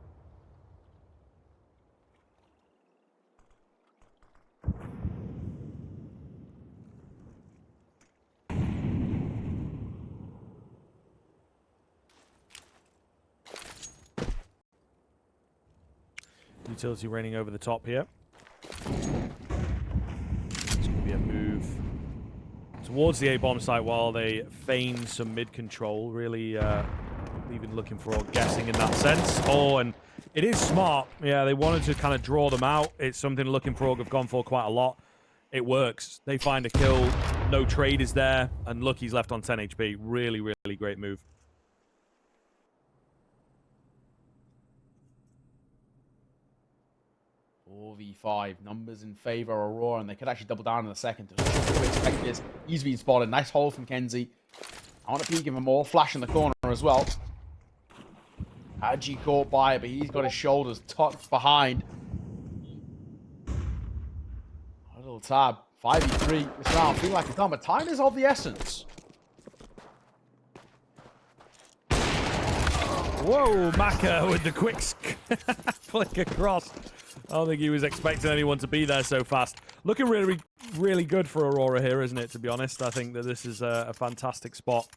Utility raining over the top here. It's going to be a move towards the A-bomb site while they feign some mid-control. Really even Looking4Org guessing in that sense. Oh, and it is smart. Yeah, they wanted to kind of draw them out. It's something Looking4Org have gone for quite a lot. It works. They find a kill. No trade is there. And look, he's left on 10 HP. Really, really great move. V5 numbers in favor of Aurora, and they could actually double down in a second. Expect this. He's been spotted. Nice hold from KENSi. I want to peek him more. Flash in the corner as well. hAdji caught by it, but he's got his shoulders tucked behind. A little tab. 5v3 this round. Feeling like it's done, but time is of the essence. Whoa, Maka with the quick flick across. I don't think he was expecting anyone to be there so fast. Looking really, really good for Aurora here, isn't it, to be honest? I think that this is a fantastic spot.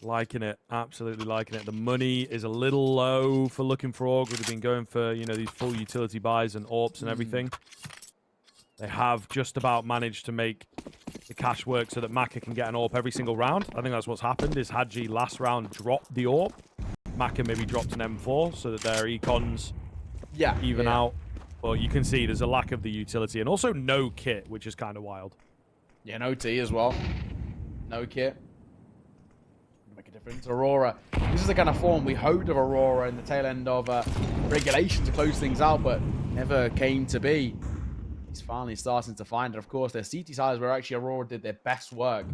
Liking it. Absolutely liking it. The money is a little low for Looking4Org. Would have been going for, you know, these full utility buys and AWPs and everything. They have just about managed to make the cash work so that Maka can get an AWP every single round. I think that's what's happened, is hAdji last round dropped the AWP. Maka maybe dropped an M4 so that their econs even out. But you can see there's a lack of the utility and also no kit, which is kind of wild. Yeah, no T as well. No kit. Make a difference. Aurora. This is the kind of form we hoped of Aurora in the tail end of regulation to close things out, but never came to be. He's finally starting to find it. Of course, their CT sides where actually Aurora did their best work.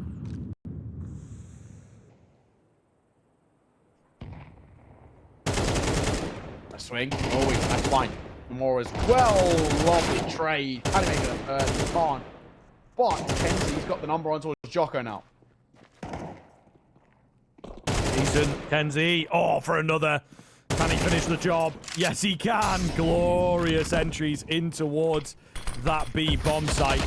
A swing. Oh, that's fine. More as well. Lovely trade. Kind of make it a third. He can't. But KENSi's got the number on towards djoko now. Decent. KENSi. Oh, for another. Can he finish the job? Yes, he can. Glorious entries in towards that B bomb site.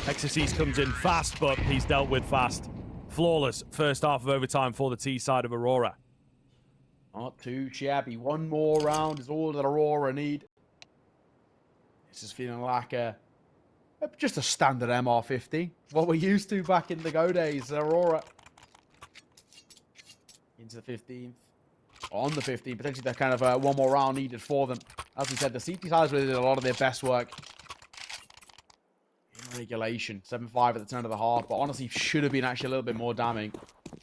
Exorcist comes in fast, but he's dealt with fast. Flawless first half of overtime for the T side of Aurora. Not too shabby. One more round is all that Aurora need. This is feeling like just a standard MR50. What we're used to back in the go days. Aurora into the 15th. On the 15th. Potentially that kind of one more round needed for them. As we said, the CT sides really did a lot of their best work in regulation. 7-5 at the turn of the half. But honestly, should have been actually a little bit more damning.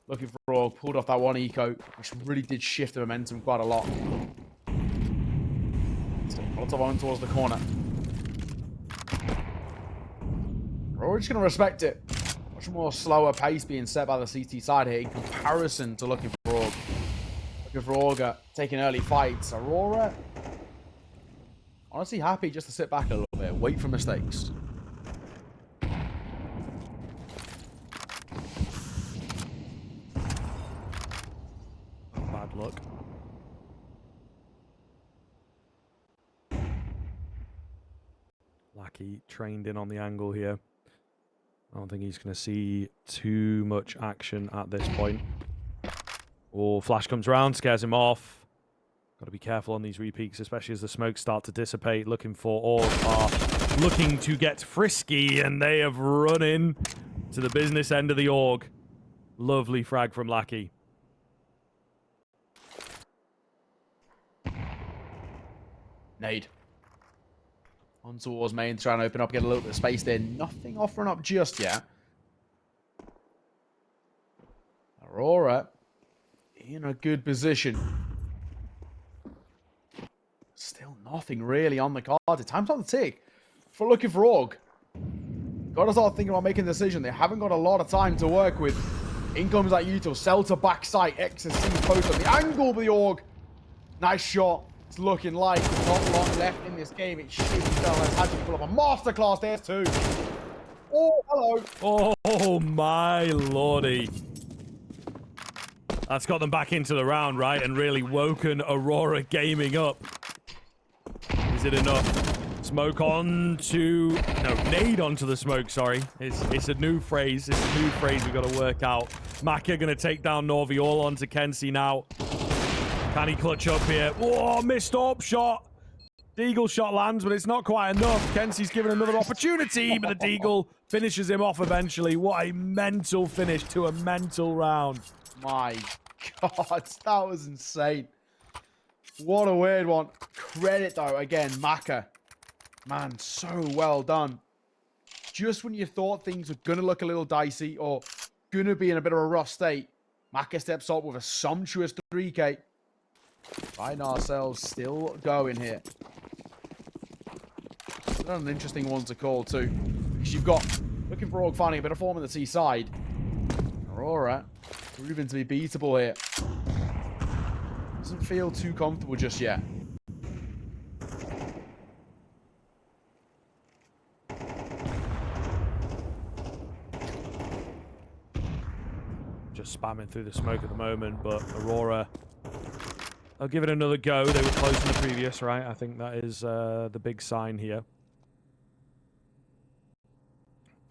Looking4Org pulled off that one eco, which really did shift the momentum quite a lot. So, lots of on towards the corner. We're just going to respect it. Much more slower pace being set by the CT side here in comparison to Looking4Org. Looking4Org taking early fights. Aurora, honestly happy just to sit back a little bit, wait for mistakes. Bad luck. Lackey trained in on the angle here. I don't think he's going to see too much action at this point. Oh, flash comes around, scares him off. Got to be careful on these repeats, especially as the smokes start to dissipate. Looking4Org are looking to get frisky, and they have run in to the business end of the org. Lovely frag from Lackey. Nade. On towards main, trying to open up, get a little bit of space there. Nothing offering up just yet. Aurora in a good position. Still nothing really on the card. Time's on the tick for Looking4Org. Got to start thinking about making a decision. They haven't got a lot of time to work with. In comes that util. SELLTER backside. XSC post on the angle of the org. Nice shot. It's looking like not long left in this game. It should be done. hAdji pull up a masterclass there too. Oh, hello. Oh, my lordy. That's got them back into the round, right? And really woken Aurora Gaming up. Is it enough? Smoke on to... No, nade onto the smoke, sorry. It's a new phrase. It's a new phrase we've got to work out. Maka going to take down Norvi all onto KENSi now. Can he clutch up here? Oh, missed up shot. Deagle shot lands, but it's not quite enough. KENSi's given another opportunity, but the Deagle finishes him off eventually. What a mental finish to a mental round. My God, that was insane. What a weird one. Credit, though, again, Maka. Man, so well done. Just when you thought things were going to look a little dicey or going to be in a bit of a rough state, Maka steps up with a sumptuous 3K. Finding ourselves still going here. An interesting one to call, too. Because you've got Looking4Org finding a bit of form in the C side. Aurora proving to be beatable here. Doesn't feel too comfortable just yet. Just spamming through the smoke at the moment, but Aurora, I'll give it another go. They were close in the previous, right? I think that is the big sign here.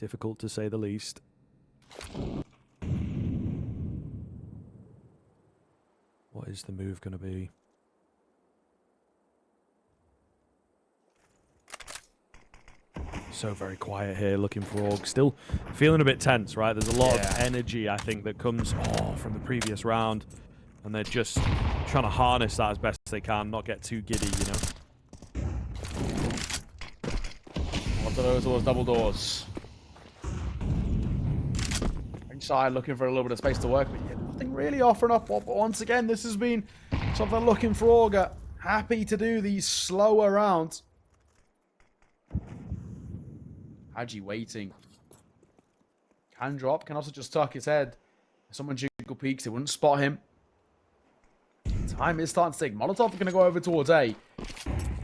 Difficult to say the least. What is the move going to be? So very quiet here, Looking4Org. Still feeling a bit tense, right? There's a lot of energy, I think, that comes from the previous round. And they're just trying to harness that as best as they can, not get too giddy, you know? Lots of those towards double doors. Inside looking for a little bit of space to work, but yeah, nothing really offering up. But once again, this has been something Looking4Org happy to do these slower rounds. hAdji waiting. Can drop, can also just tuck his head. If someone jiggle peeks, it wouldn't spot him. Time is starting to tick. Molotov are going to go over towards A.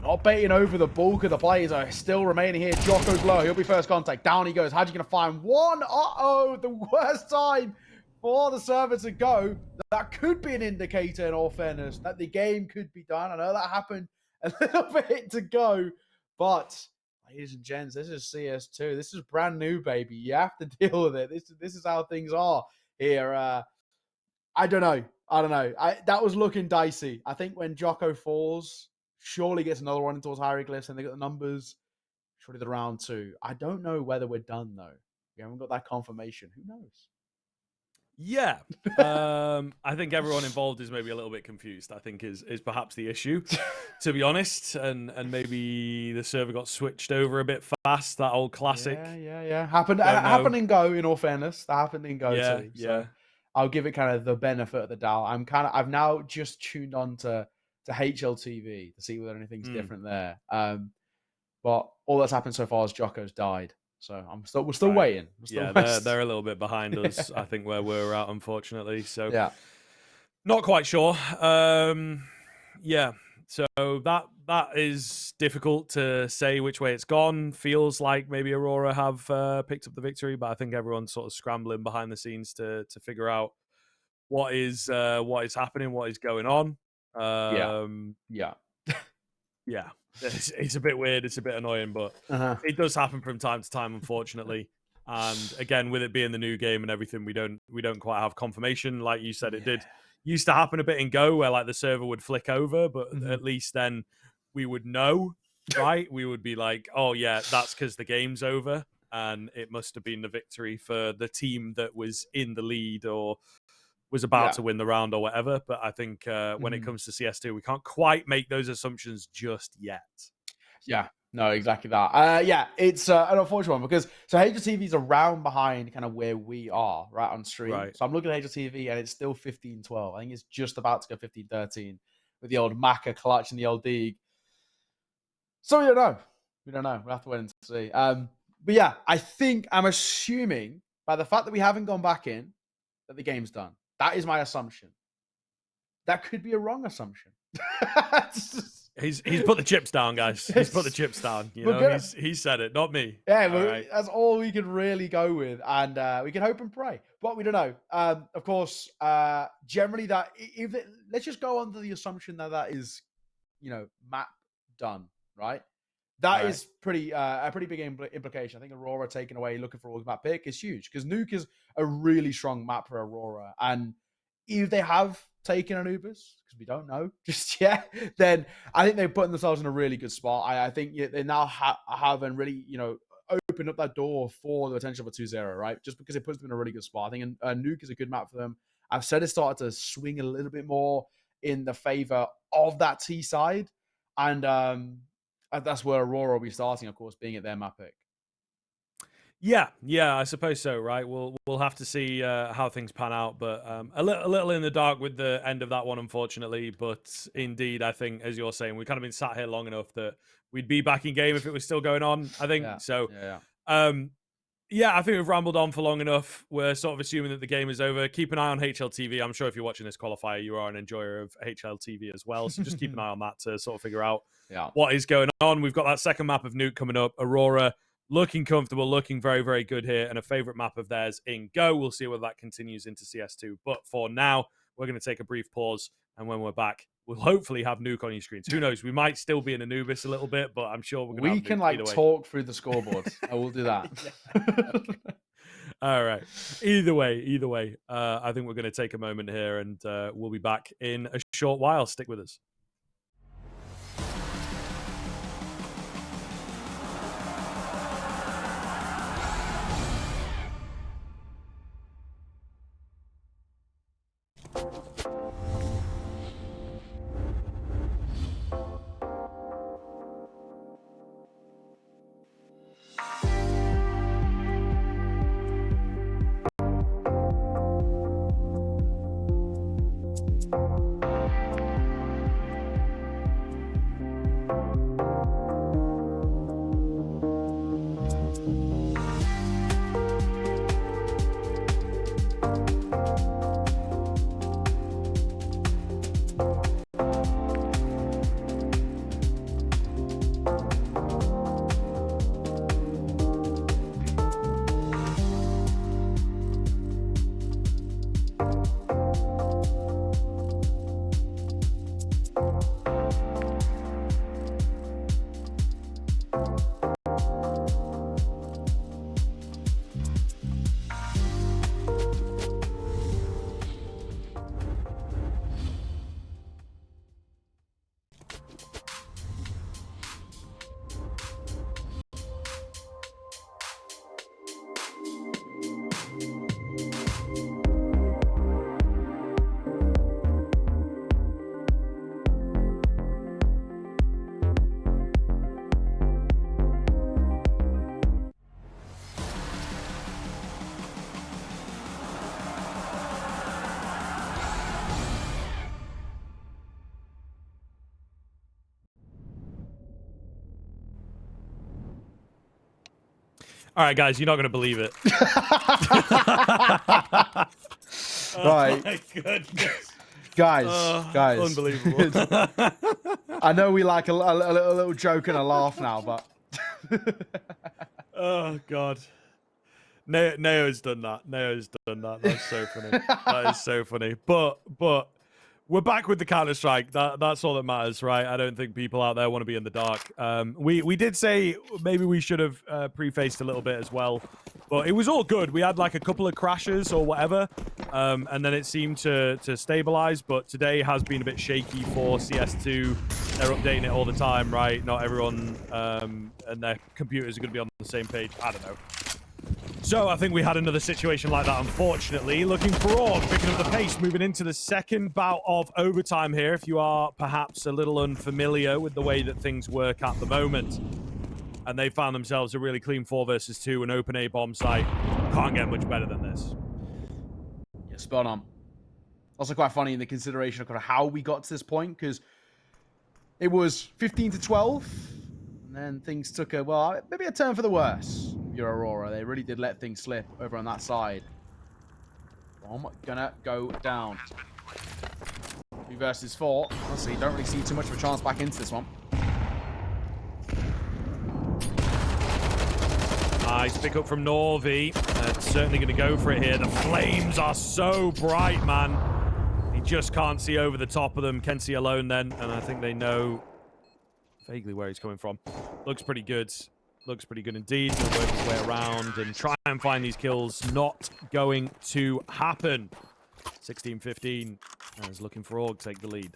Not baiting over the bulk of the players are still remaining here. Djoko's low. He'll be first contact. Down he goes. hAdji going to find one. Uh-oh. The worst time for the server to go. That could be an indicator, in all fairness, that the game could be done. I know that happened a little bit to go. But, ladies and gents, this is CS2. This is brand new, baby. You have to deal with it. This is how things are here. I don't know. That was looking dicey. I think when Djoko falls, surely gets another one towards hieroglyphs, and they got the numbers. Surely the round 2. I don't know whether we're done though. We haven't got that confirmation. Who knows? Yeah. I think everyone involved is maybe a little bit confused, I think is perhaps the issue, to be honest. And maybe the server got switched over a bit fast, that old classic. Yeah. Happened and go, in all fairness. That happened and go too. Yeah. So I'll give it kind of the benefit of the doubt. I've now just tuned on to HLTV to see whether anything's different there. But all that's happened so far is Djoko's died. So we're still waiting. They're a little bit behind us, I think, where we're at, unfortunately. So yeah, not quite sure. Yeah. So that is difficult to say which way it's gone. Feels like maybe Aurora have picked up the victory, but I think everyone's sort of scrambling behind the scenes to figure out what is happening, what is going on. Yeah. It's a bit weird. It's a bit annoying, but it does happen from time to time, unfortunately. And again, with it being the new game and everything, we don't quite have confirmation. Like you said, it did used to happen a bit in Go, where like the server would flick over, but at least then we would know, right? We would be like, oh yeah, that's because the game's over, and it must have been the victory for the team that was in the lead or was about to win the round or whatever. But I think when it comes to CS2, we can't quite make those assumptions just yet. Yeah, no, exactly that. It's an unfortunate one because HLTV is around behind kind of where we are right on stream. Right. So I'm looking at HLTV and it's still 15-12. I think it's just about to go 15-13 with the old Maka clutch and the old Deeg. So we don't know. We'll have to wait and see. But yeah, I'm assuming by the fact that we haven't gone back in that the game's done. That is my assumption. That could be a wrong assumption. He's put the chips down, guys. He's put the chips down. You know, he said it, not me. Yeah, well, that's all we can really go with, and we can hope and pray, but we don't know. Of course, generally let's just go under the assumption that is, you know, map done, right? That is pretty a pretty big implication. I think Aurora taking away Looking4Org's map pick is huge because Nuke is a really strong map for Aurora, and if they have taken Anubis, because we don't know just yet, then I think they're putting themselves in a really good spot. I think they now have and really, you know, opened up that door for the potential of a 2-0, right? Just because it puts them in a really good spot. I think Nuke is a good map for them. I've said it started to swing a little bit more in the favor of that T side, and that's where Aurora will be starting, of course, being at their map pick. Yeah, I suppose so, right? We'll have to see how things pan out, but a little in the dark with the end of that one, unfortunately. But indeed, I think, as you're saying, we've kind of been sat here long enough that we'd be back in game if it was still going on. I think so. Yeah, I think we've rambled on for long enough. We're sort of assuming that the game is over. Keep an eye on HLTV. I'm sure if you're watching this qualifier, you are an enjoyer of HLTV as well. So just keep an eye on that to sort of figure out what is going on. We've got that second map of Nuke coming up. Aurora looking comfortable, looking very, very good here, and a favorite map of theirs in Go. We'll see whether that continues into CS2. But for now, we're going to take a brief pause, and when we're back, we'll hopefully have Nuke on your screens. Who knows? We might still be in Anubis a little bit, but I'm sure we're going to have Nuke talk through the scoreboard. I will do that. Okay. All right. Either way, I think we're going to take a moment here, and we'll be back in a short while. Stick with us. All right, guys, you're not going to believe it. Right. My goodness. Guys. Unbelievable. I know we like a little joke and a laugh now, but... Oh, God. Neo's done that. That's so funny. That is so funny. But we're back with the Counter-Strike. That's all that matters, right? I don't think people out there want to be in the dark. We did say maybe we should have prefaced a little bit as well, but it was all good. We had like a couple of crashes or whatever, and then it seemed to stabilize, but today has been a bit shaky for CS2. They're updating it all the time, right? Not everyone and their computers are going to be on the same page. I don't know. So I think we had another situation like that, unfortunately. Looking4Org picking up the pace, moving into the second bout of overtime here, if you are perhaps a little unfamiliar with the way that things work at the moment. And they found themselves a really clean 4 versus 2, an open A bomb site. Can't get much better than this. Yeah, spot on. Also quite funny in the consideration of kind of how we got to this point, because it was 15-12, and then things took maybe a turn for the worse. Your Aurora, they really did let things slip over on that side. Bomb gonna go down. 2 versus 4. Honestly, don't really see too much of a chance back into this one. Nice pick up from Norvi. Certainly going to go for it here. The flames are so bright, man. He just can't see over the top of them. KENSi alone then, and I think they know vaguely where he's coming from. Looks pretty good. Looks pretty good indeed. He'll work his way around and try and find these kills. Not going to happen. 16-15 as Looking4Org take the lead.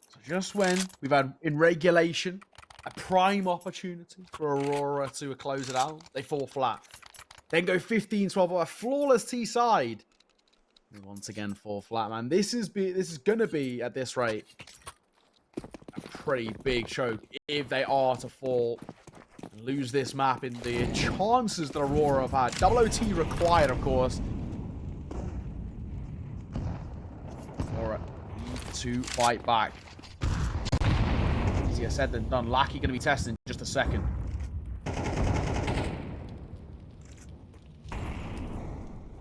So just when we've had, in regulation, a prime opportunity for Aurora to close it out, they fall flat. Then go 15-12, a flawless T-side. And once again, fall flat, man. This is going to be, at this rate, a pretty big choke if they are to fall and lose this map in the chances that Aurora have had. Double OT required, of course. Aurora need to fight back. Easier said than done. lattykk going to be testing in just a second.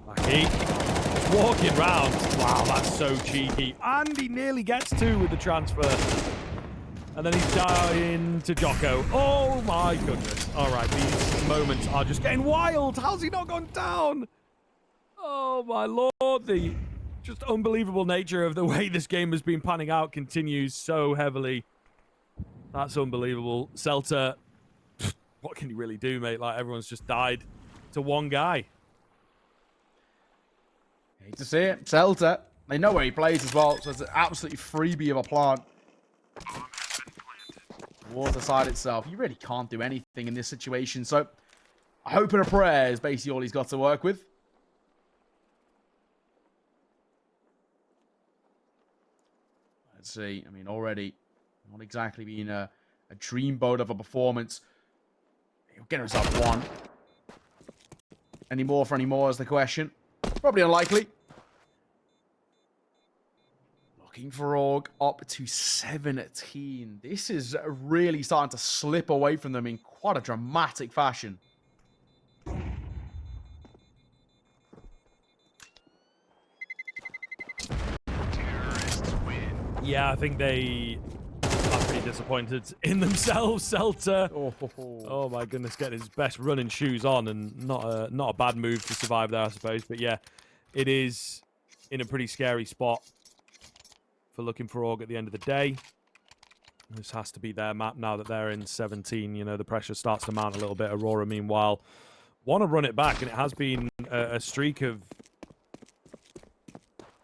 lattykk walking round. Wow, that's so cheeky. And he nearly gets 2 with the transfer. And then he's down to djoko. Oh my goodness. All right, these moments are just getting wild. How's he not gone down? Oh my lord. The just unbelievable nature of the way this game has been panning out continues so heavily. That's unbelievable. SELLTER, what can you really do, mate? Like, everyone's just died to one guy. Hate to see it. SELLTER, they know where he plays as well, so it's an absolutely freebie of a plant. Water side itself, you really can't do anything in this situation, so a hope and a prayer is basically all he's got to work with. Let's see. I mean, already not exactly being a dreamboat of a performance. He'll get himself 1. Any more for any more is the question. Probably unlikely. Looking4Org up to 17. This is really starting to slip away from them in quite a dramatic fashion. Yeah, I think they are pretty disappointed in themselves, SELLTER. Oh my goodness, getting his best running shoes on, and not a bad move to survive there, I suppose. But yeah, it is in a pretty scary spot for Looking4Org at the end of the day. This has to be their map now that they're in 17. You know, the pressure starts to mount a little bit. Aurora, meanwhile, want to run it back, and it has been a streak of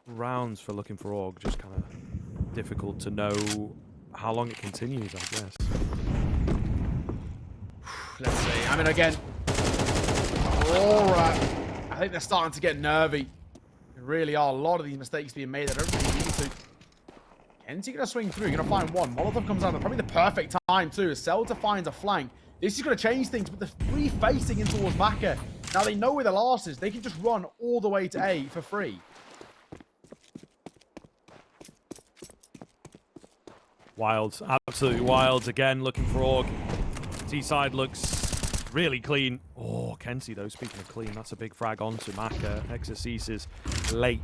rounds for Looking4Org. Just kind of difficult to know how long it continues, I guess. Let's see. I mean, again, Aurora, I think they're starting to get nervy. There really are a lot of these mistakes being made that don't really need to. KENSi going to swing through. Going to find 1. Molotov comes out at probably the perfect time, too. As SELLTER finds a flank. This is going to change things, but the 3 facing in towards Maka. Now they know where the last is. They can just run all the way to A for free. Wild. Absolutely wild. Again, Looking4Org. T-side looks really clean. Oh, KENSi, though, speaking of clean, that's a big frag onto Maka. Exorcist is late.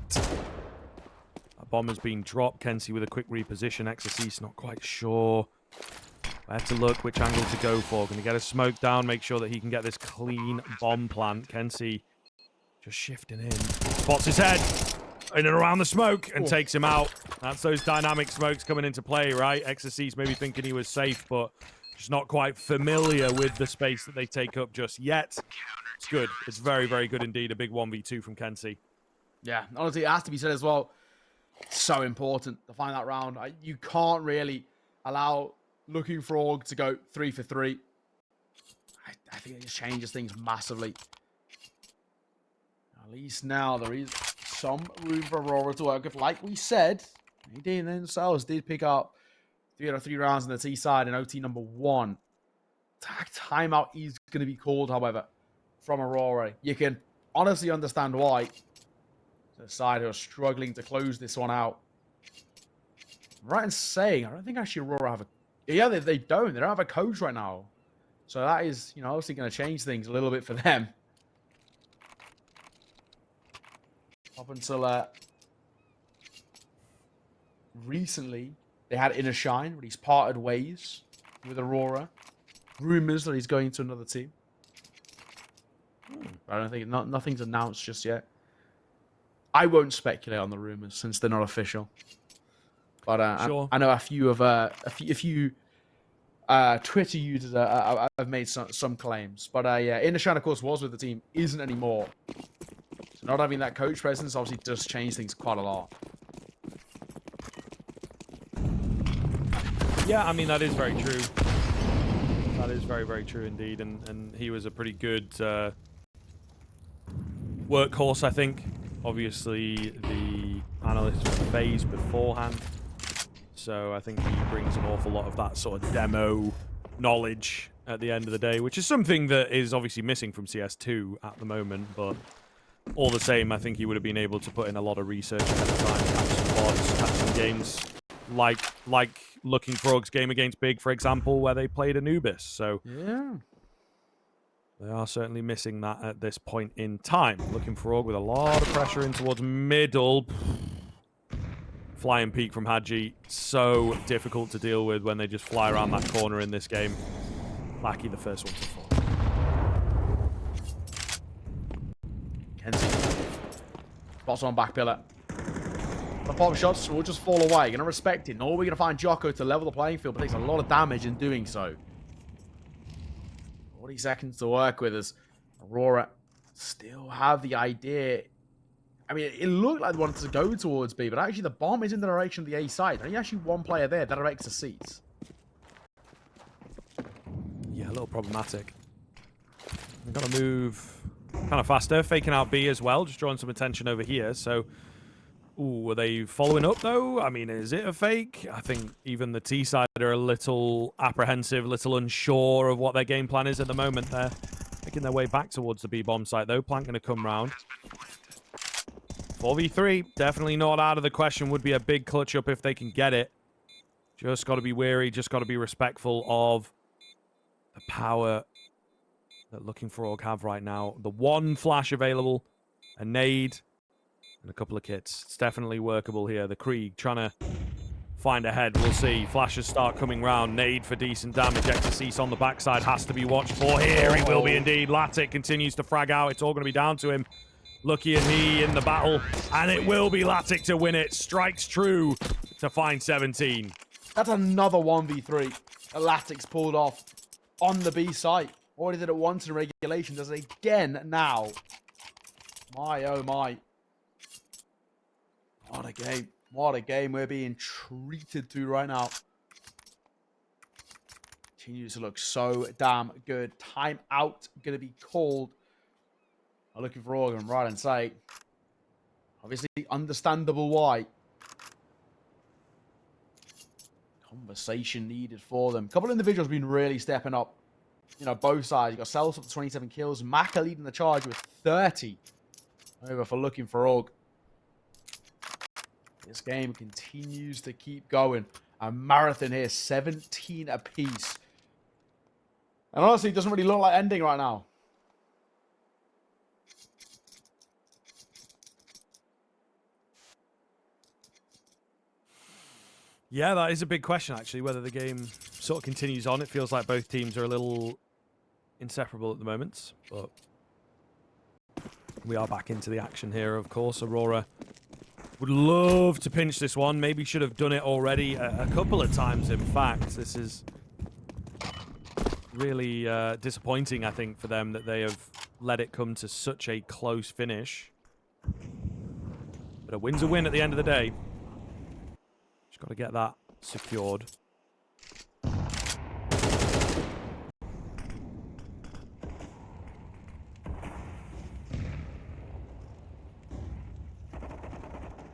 A bomb has been dropped. KENSi with a quick reposition. Exorcist not quite sure where to look, which angle to go for. Going to get a smoke down, make sure that he can get this clean bomb plant. KENSi just shifting in. Spots his head in and around the smoke and takes him out. That's those dynamic smokes coming into play, right? Exorcist maybe thinking he was safe, but just not quite familiar with the space that they take up just yet. It's good. It's very, very good indeed. A big 1v2 from KENSi. Yeah, honestly, it has to be said as well. So important to find that round. You can't really allow Looking4Org to go 3 for 3. I think it just changes things massively. At least now there is some room for Aurora to work with. Like we said, they themselves did pick up 3 out of 3 rounds on the T side in OT number 1. Timeout is going to be called, however, from Aurora. You can honestly understand why. The side who are struggling to close this one out. I'm right in saying, I don't think actually Aurora have a... Yeah, they don't. They don't have a coach right now. So that is, you know, obviously going to change things a little bit for them. Up until recently they had Inner Shine, but he's parted ways with Aurora. Rumors that he's going to another team. I don't think nothing's announced just yet. I won't speculate on the rumors since they're not official. But Sure. I know a few Twitter users have made some claims. But yeah, Inner Shine, of course, was with the team, isn't anymore. So not having that coach presence obviously does change things quite a lot. Yeah, I mean, that is very true. That is very, very true indeed. And he was a pretty good workhorse, I think. Obviously, the analyst was phased beforehand. So I think he brings an awful lot of that sort of demo knowledge at the end of the day, which is something that is obviously missing from CS2 at the moment. But all the same, I think he would have been able to put in a lot of research ahead of time, catch some bots, catch some games like Looking4Org's game against Big, for example, where they played Anubis. So Yeah. they are certainly missing that at this point in time. Looking4Org with a lot of pressure in towards middle. Flying peek from hAdji. So difficult to deal with when they just fly around that corner in this game. Lattykk, the first one to fall. KENSi. Spots on back pillar. The pop shots will just fall away. Gonna respect it. Nor are we gonna find djoko to level the playing field, but takes a lot of damage in doing so. 40 seconds to work with as Aurora still have the idea. I mean, it looked like they wanted to go towards B, but actually the bomb is in the direction of the A side. Only actually one player there that are extra seats. Yeah, a little problematic. We've got to move kind of faster, faking out B as well, just drawing some attention over here. So, ooh, are they following up though? I mean, is it a fake? I think even the T side are a little apprehensive, a little unsure of what their game plan is at the moment. They're making their way back towards the B bomb site though. Plant going to come round. 4v3, definitely not out of the question. Would be a big clutch up if they can get it. Just got to be wary, just got to be respectful of the power that Looking4Org have right now. The one flash available, a nade, and a couple of kits. It's definitely workable here. The Krieg trying to find a head. We'll see. Flashes start coming round. Nade for decent damage. Exorcist on the backside has to be watched for here. He will be indeed. lattykk continues to frag out. It's all going to be down to him. Lucky and he in the battle, and it will be lattykk to win it. Strikes true to find 17. That's another 1v3 that lattykk's pulled off on the B site. Already did it once in regulation, does it again now. My, oh my. What a game. What a game we're being treated to right now. Continues to look so damn good. Timeout going to be called. Looking4Org and right in sight. Obviously, understandable why. Conversation needed for them. A couple of individuals have been really stepping up. You know, both sides. You got SELLTER with 27 kills. Maka leading the charge with 30 over for Looking4Org. This game continues to keep going. A marathon here, 17 apiece. And honestly, it doesn't really look like ending right now. Yeah, that is a big question, actually, whether the game sort of continues on. It feels like both teams are a little inseparable at the moment, but we are back into the action here, of course. Aurora would love to pinch this one. Maybe should have done it already a couple of times, in fact. This is really disappointing, I think, for them that they have let it come to such a close finish. But a win's a win at the end of the day. Just got to get that secured.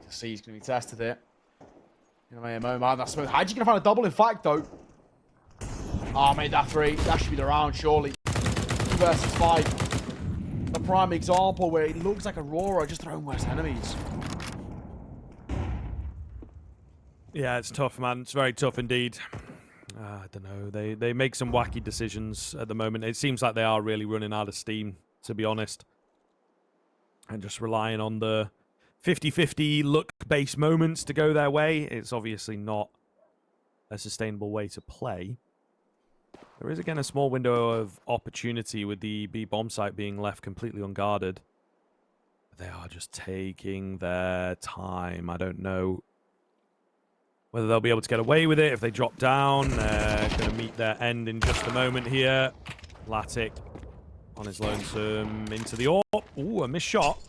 See, he's going to be tested here. That's smooth. hAdji going to find a double, in fact, though. Oh, made that 3. That should be the round, surely. 2 versus 5. The prime example where it looks like Aurora just throwing worse enemies. Yeah, it's tough, man. It's very tough indeed. I don't know. They make some wacky decisions at the moment. It seems like they are really running out of steam, to be honest. And just relying on the 50-50 luck-based moments to go their way. It's obviously not a sustainable way to play. There is, again, a small window of opportunity with the B bomb site being left completely unguarded. They are just taking their time. I don't know whether they'll be able to get away with it. If they drop down, they're going to meet their end in just a moment here. lattykk on his lonesome into the AWP. Ooh, a missed shot.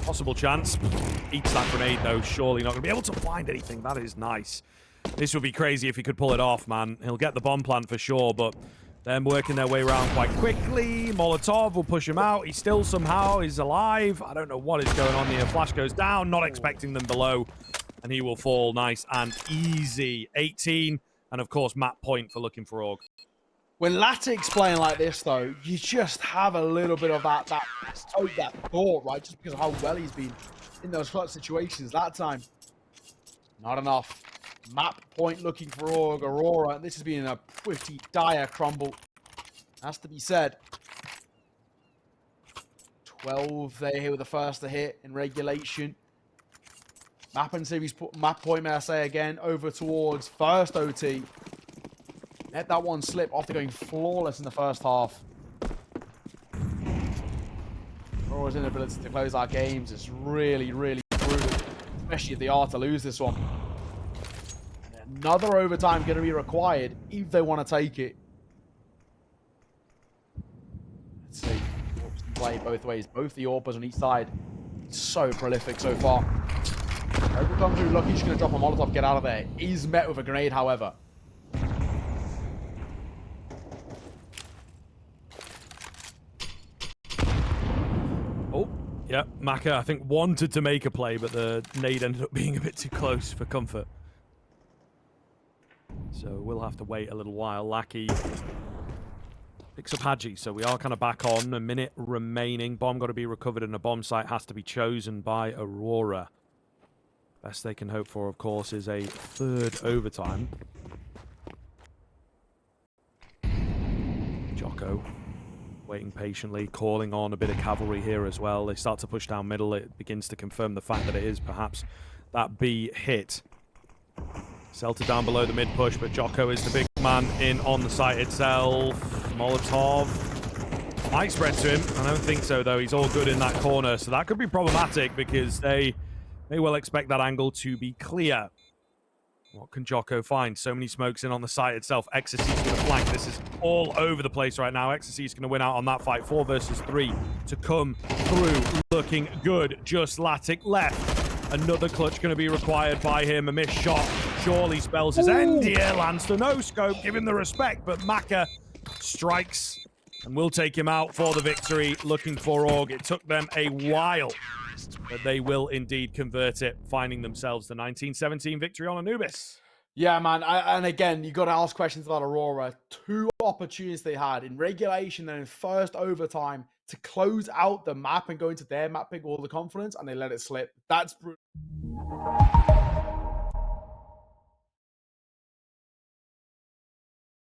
Possible chance. Eats that grenade, though. Surely not going to be able to find anything. That is nice. This would be crazy if he could pull it off, man. He'll get the bomb plant for sure, but them working their way around quite quickly. Molotov will push him out. He still somehow is alive. I don't know what is going on here. Flash goes down, not expecting them below, and he will fall nice and easy. 18, and of course, map point for Looking4Org. When lattykk's playing like this, though, you just have a little bit of that thought, right? Just because of how well he's been in those clutch situations that time. Not enough. Map point Looking4Org, Aurora, and this has been a pretty dire crumble. Has to be said. 12 there here with the first to hit in regulation. Map and series, map point, may I say again, over towards first OT. Let that one slip after going flawless in the first half. Aurora's inability to close our games is really, really brutal, especially if they are to lose this one. Another overtime going to be required if they want to take it. Let's see. Orps can play both ways. Both the Orpers on each side. So prolific so far. Overcome through Lucky. Just going to drop a Molotov, get out of there. He's met with a grenade, however. Oh, yeah. Maka, I think, wanted to make a play, but the nade ended up being a bit too close for comfort. So we'll have to wait a little while. Lackey picks up hAdji, so we are kind of back on. A minute remaining. Bomb got to be recovered, and a bomb site has to be chosen by Aurora. Best they can hope for, of course, is a third overtime. djoko waiting patiently, calling on a bit of cavalry here as well. They start to push down middle. It begins to confirm the fact that it is perhaps that B hit. SELLTER down below the mid push, but djoko is the big man in on the site itself. Molotov might spread to him. I don't think so, though. He's all good in that corner, so that could be problematic because they may well expect that angle to be clear. What can djoko find? So many smokes in on the site itself. xSe's going to flank. This is all over the place right now. xSe is going to win out on that fight. 4 versus 3 to come through. Looking good. Just lattykk left. Another clutch going to be required by him. A missed shot surely spells his end here. Lands to no scope. Give him the respect, but Maka strikes and will take him out for the victory. Looking4Org. It took them a while, but they will indeed convert it, finding themselves the 1917 victory on Anubis. Yeah, man. And again, you got to ask questions about Aurora. 2 opportunities they had in regulation and in first overtime to close out the map and go into their map pick all the confidence, and they let it slip. That's brutal.